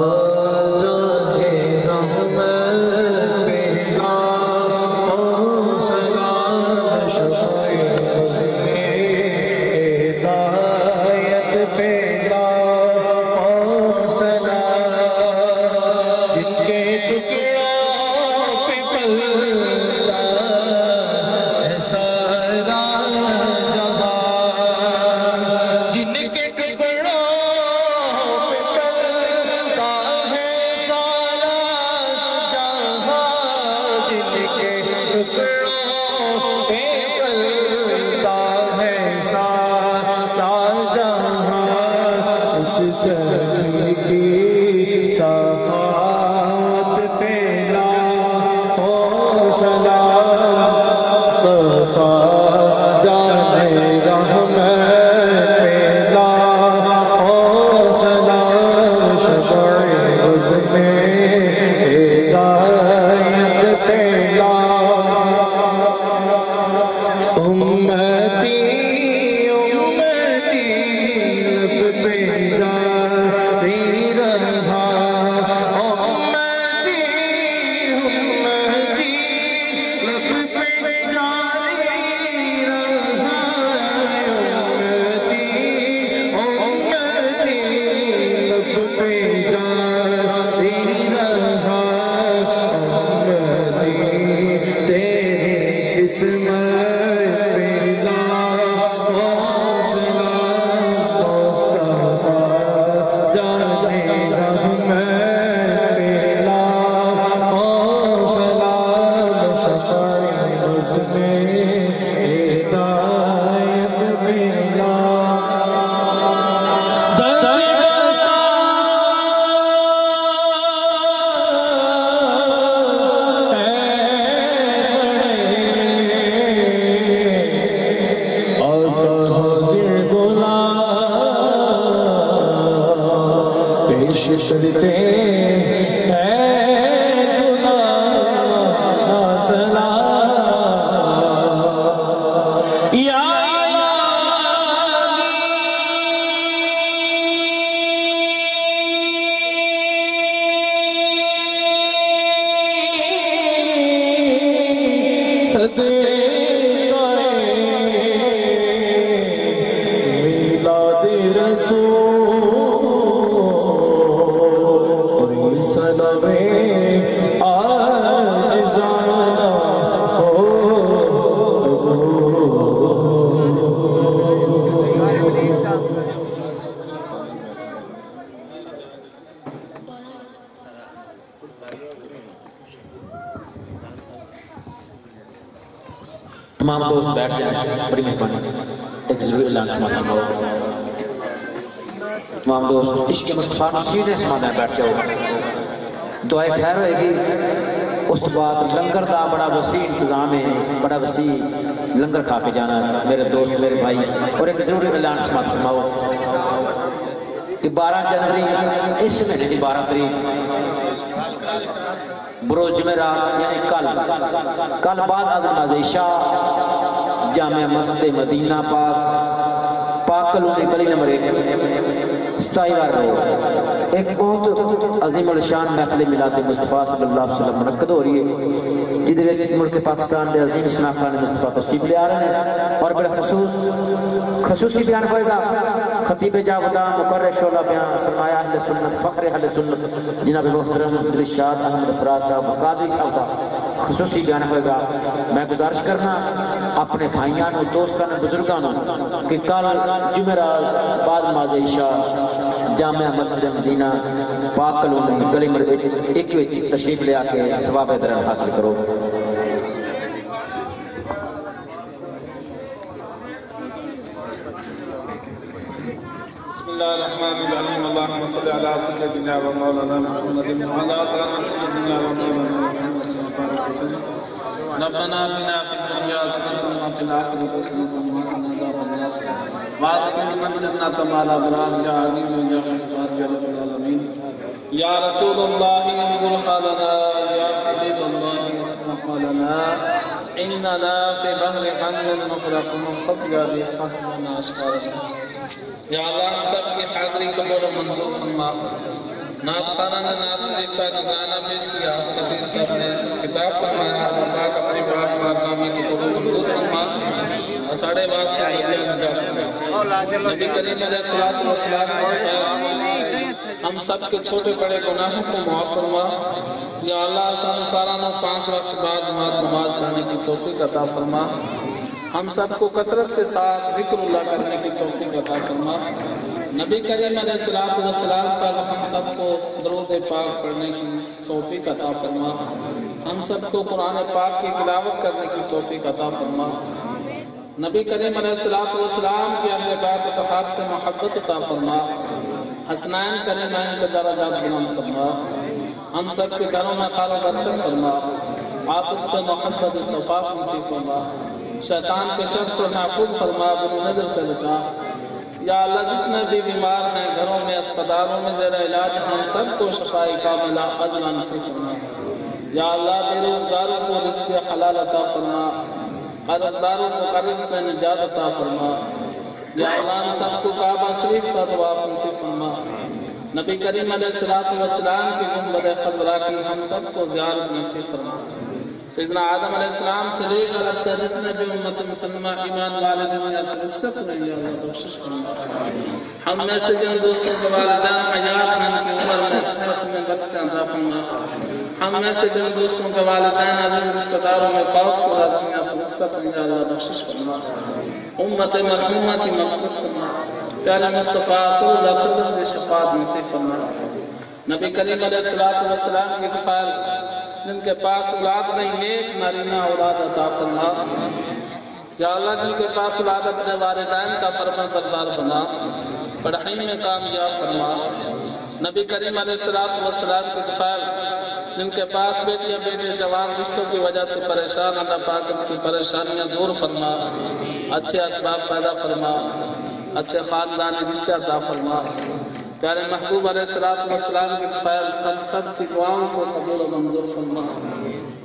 S3: جانے رحمت
S5: تمام دوست بیٹھ جائیں بڑی مہربانی ایک ضروری اعلان سماعت ہو تمام دوست عشق مصطفیٰ سیدھے سماعت بیٹھ جاؤ دعائے خیر ہوئے گی اس بعد لنگر کا بڑا وسیع انتظام ہے بڑا وسیع لنگر کھا کے جانا ہے میرے دوست میرے بھائی اور ایک ضروری اعلان سماعت فرماؤ کہ 12 جنوری اس مہینے کی 12 تاریخ بروز جمعرات یعنی کل بعد از نماز عشاء جامع مسجد مدینہ پاک کلونی گلی نمبر 1 ستائیوار روڈ ایک بہت عظیم الشان محفل میلاد مصطفیٰ صلی اللہ علیہ وسلم منعقد ہو رہی ہے جدھر ملک پاکستان کے عظیم شناختان مصطفیٰ تشریف لے آ رہے ہیں اور بڑے خصوصی بیان ہوئے گا خطیب جاوداں مقرر شعلہ بیان سرمایہ اہل سنت فخر اہل سنت جناب محترم عبدالرشاد احمد فراز صاحب قادری صاحب کا خصوصی بیان ہوئے گا میں گزارش کرنا اپنے بھائیان دوستان بزرگان کہ کل جمعرات بعد نماز عشاء جامع مسجد مدینہ پاک کلونی گلی نمبر 1 تشریف لے آ کے ثواب درن حاصل کرو
S6: بسم اللہ الرحمن الرحیم اللہم صلی علی سیدنا و مولانا محمد وعلی آلہ سیدنا و مولانا محمد ربنا آتنا في الدنيا حسنة وفي الآخرة حسنة وقنا عذاب النار وادخلنا الجنة مع الأبرار يا عزيز يا غفار يا رب العالمين يا رسول الله انظر حالنا يا حبيب الله اسمع حالنا إننا في بحر حمل مغرق خطيا بصحبنا أشقارنا یا اللہ ہم سب کی حاضری قبول و منظور فرما نعت خانہ نے نعت شریف کا نظرانہ پیش کیا خطیر صاحب نے کتاب فرمایا اور پاک اپنی بات بارگامی کی قبول و منظور فرما ساڑھے واسطے مدیہ نجات فرما نبی کریم علیہ السلام ہم سب کے چھوٹے بڑے گناہوں کو معاف فرما یا اللہ سارانہ 5 وقت بعد جماعت نماز پڑھنے کی توفیق عطا فرما ہم سب کو کثرت کے ساتھ ذکر اللہ کرنے کی توفیق عطا فرما نبی کریم علیہ السلام پر ہم سب کو درود پاک پڑھنے کی توفیق عطا فرما ہم سب کو قرآن پاک کی تلاوت کرنے کی توفیق عطا فرما نبی کریم علیہ السلام کی اہل بیت اطہار سے محبت عطا فرما حسنین کریمین کے درجات بلند فرما ہم سب کے گھروں میں خیر و برکت فرما آپس کے محبت اتفاق نصیب فرما شیطان کے شر سے محفوظ فرما بری نظر سے بچا یا اللہ جتنے بھی بیمار ہیں گھروں میں اسپتالوں میں زیر علاج ہیں سب کو شفائی کاملہ عجلہ نصیب فرما یا اللہ بے روزگاروں کو رزق حلال عطا فرما قرضداروں کو قرض سے نجات عطا فرما یا اللہ ہم سب کو کعبہ شریف کا طواف نصیب فرما نبی کریم علیہ السلام کی گنبد خضرا کی ہم سب کو زیارت نصیب فرما سیدنا آدم علیہ السلام سے لے کر اب تک جتنے بھی امت مسلمہ ایمان والے دنیا سے رخصت ہوئے یا اللہ بخشش فرما ہم میں سے جن دوستوں کے والدین حیات ہیں ان کی عمر میں صحت میں برکت عطا فرما ہم میں سے جن دوستوں کے والدین عزیز رشتہ داروں میں فوت شدہ دنیا سے رخصت ہوئے یا اللہ بخشش فرما امت مرحومہ کی مغفرت فرما پیارے مصطفیٰ صلی اللہ علیہ وسلم سے شفاعت نصیب فرما نبی کریم علیہ السلام کی کفایت جن کے پاس اولاد نہیں نیک نارینہ اولاد عطا فرما یا اللہ جن کے پاس اولاد اپنے والدین کا فرما بردار بنا پڑھائی میں کامیاب فرما نبی کریم علیہ السلام کی کفایت جن کے پاس بیٹیاں بیٹے جوان رشتوں کی وجہ سے پریشان اللہ پاک ان کی پریشانیاں دور فرما اچھے اسباب پیدا فرما اچھے خاندانی رشتے عطا فرما پیارے محبوب علیہ السلام کی کفایت ہم سب کی دعاؤں کو قبول و منظور فرما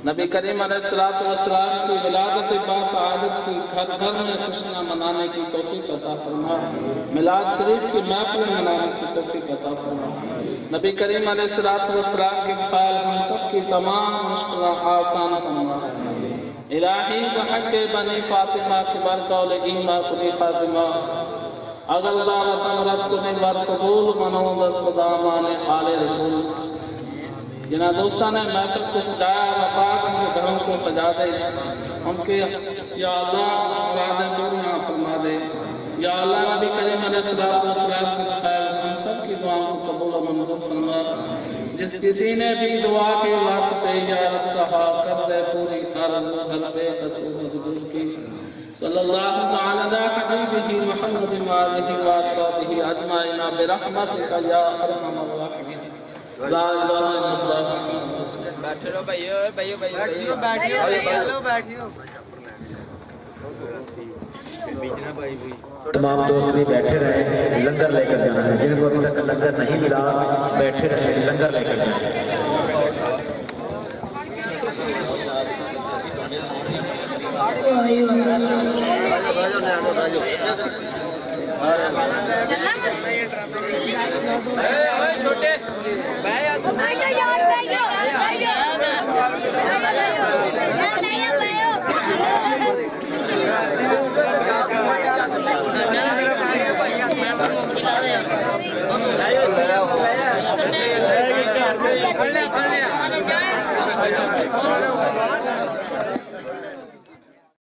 S6: نبی کریم علیہ السلام کی ولادت باسعادت کی گھر گھر میں خوشیاں منانے کی توفیق عطا فرما میلاد شریف کی محفل منانے کی توفیق عطا فرما نبی کریم علیہ السلام کی کفایت ہم سب کی تمام مشکلات آسان فرما الہی بحق بنی فاطمہ کی برقول ایمہ کلی فاطمہ اگر دعوت امرت کو نبر قبول منو دست دامان آل رسول جنہاں دوستان نے محفل کو سجایا وفاق ان کے گھروں کو سجا دے ان کے یا اللہ مرادیں پوریاں فرما دے یا اللہ نبی کریم علیہ السلام کی خیر ہم سب کی دعاؤں کو قبول و منظور فرما جس کسی نے بھی دعا کے واسطے یا رب کہا کر دے پوری عرض حل بے قصور حضور کی صلی اللہ تعالی علی حبیبہ محمد وآلہ وآصحابہ اجمعین برحمتک یا ارحم الراحمین لا الہ الا اللہ
S4: بیٹھے رہو بیٹھیو
S5: تمام دوست بھی بیٹھے رہے لنگر لے کر جانا ہے جن کو ابھی تک لنگر نہیں ملا بیٹھے رہے لنگر لے کر جانا ہے
S4: چھوٹے
S7: Hãy subscribe cho kênh Ghiền Mì Gõ để không bỏ lỡ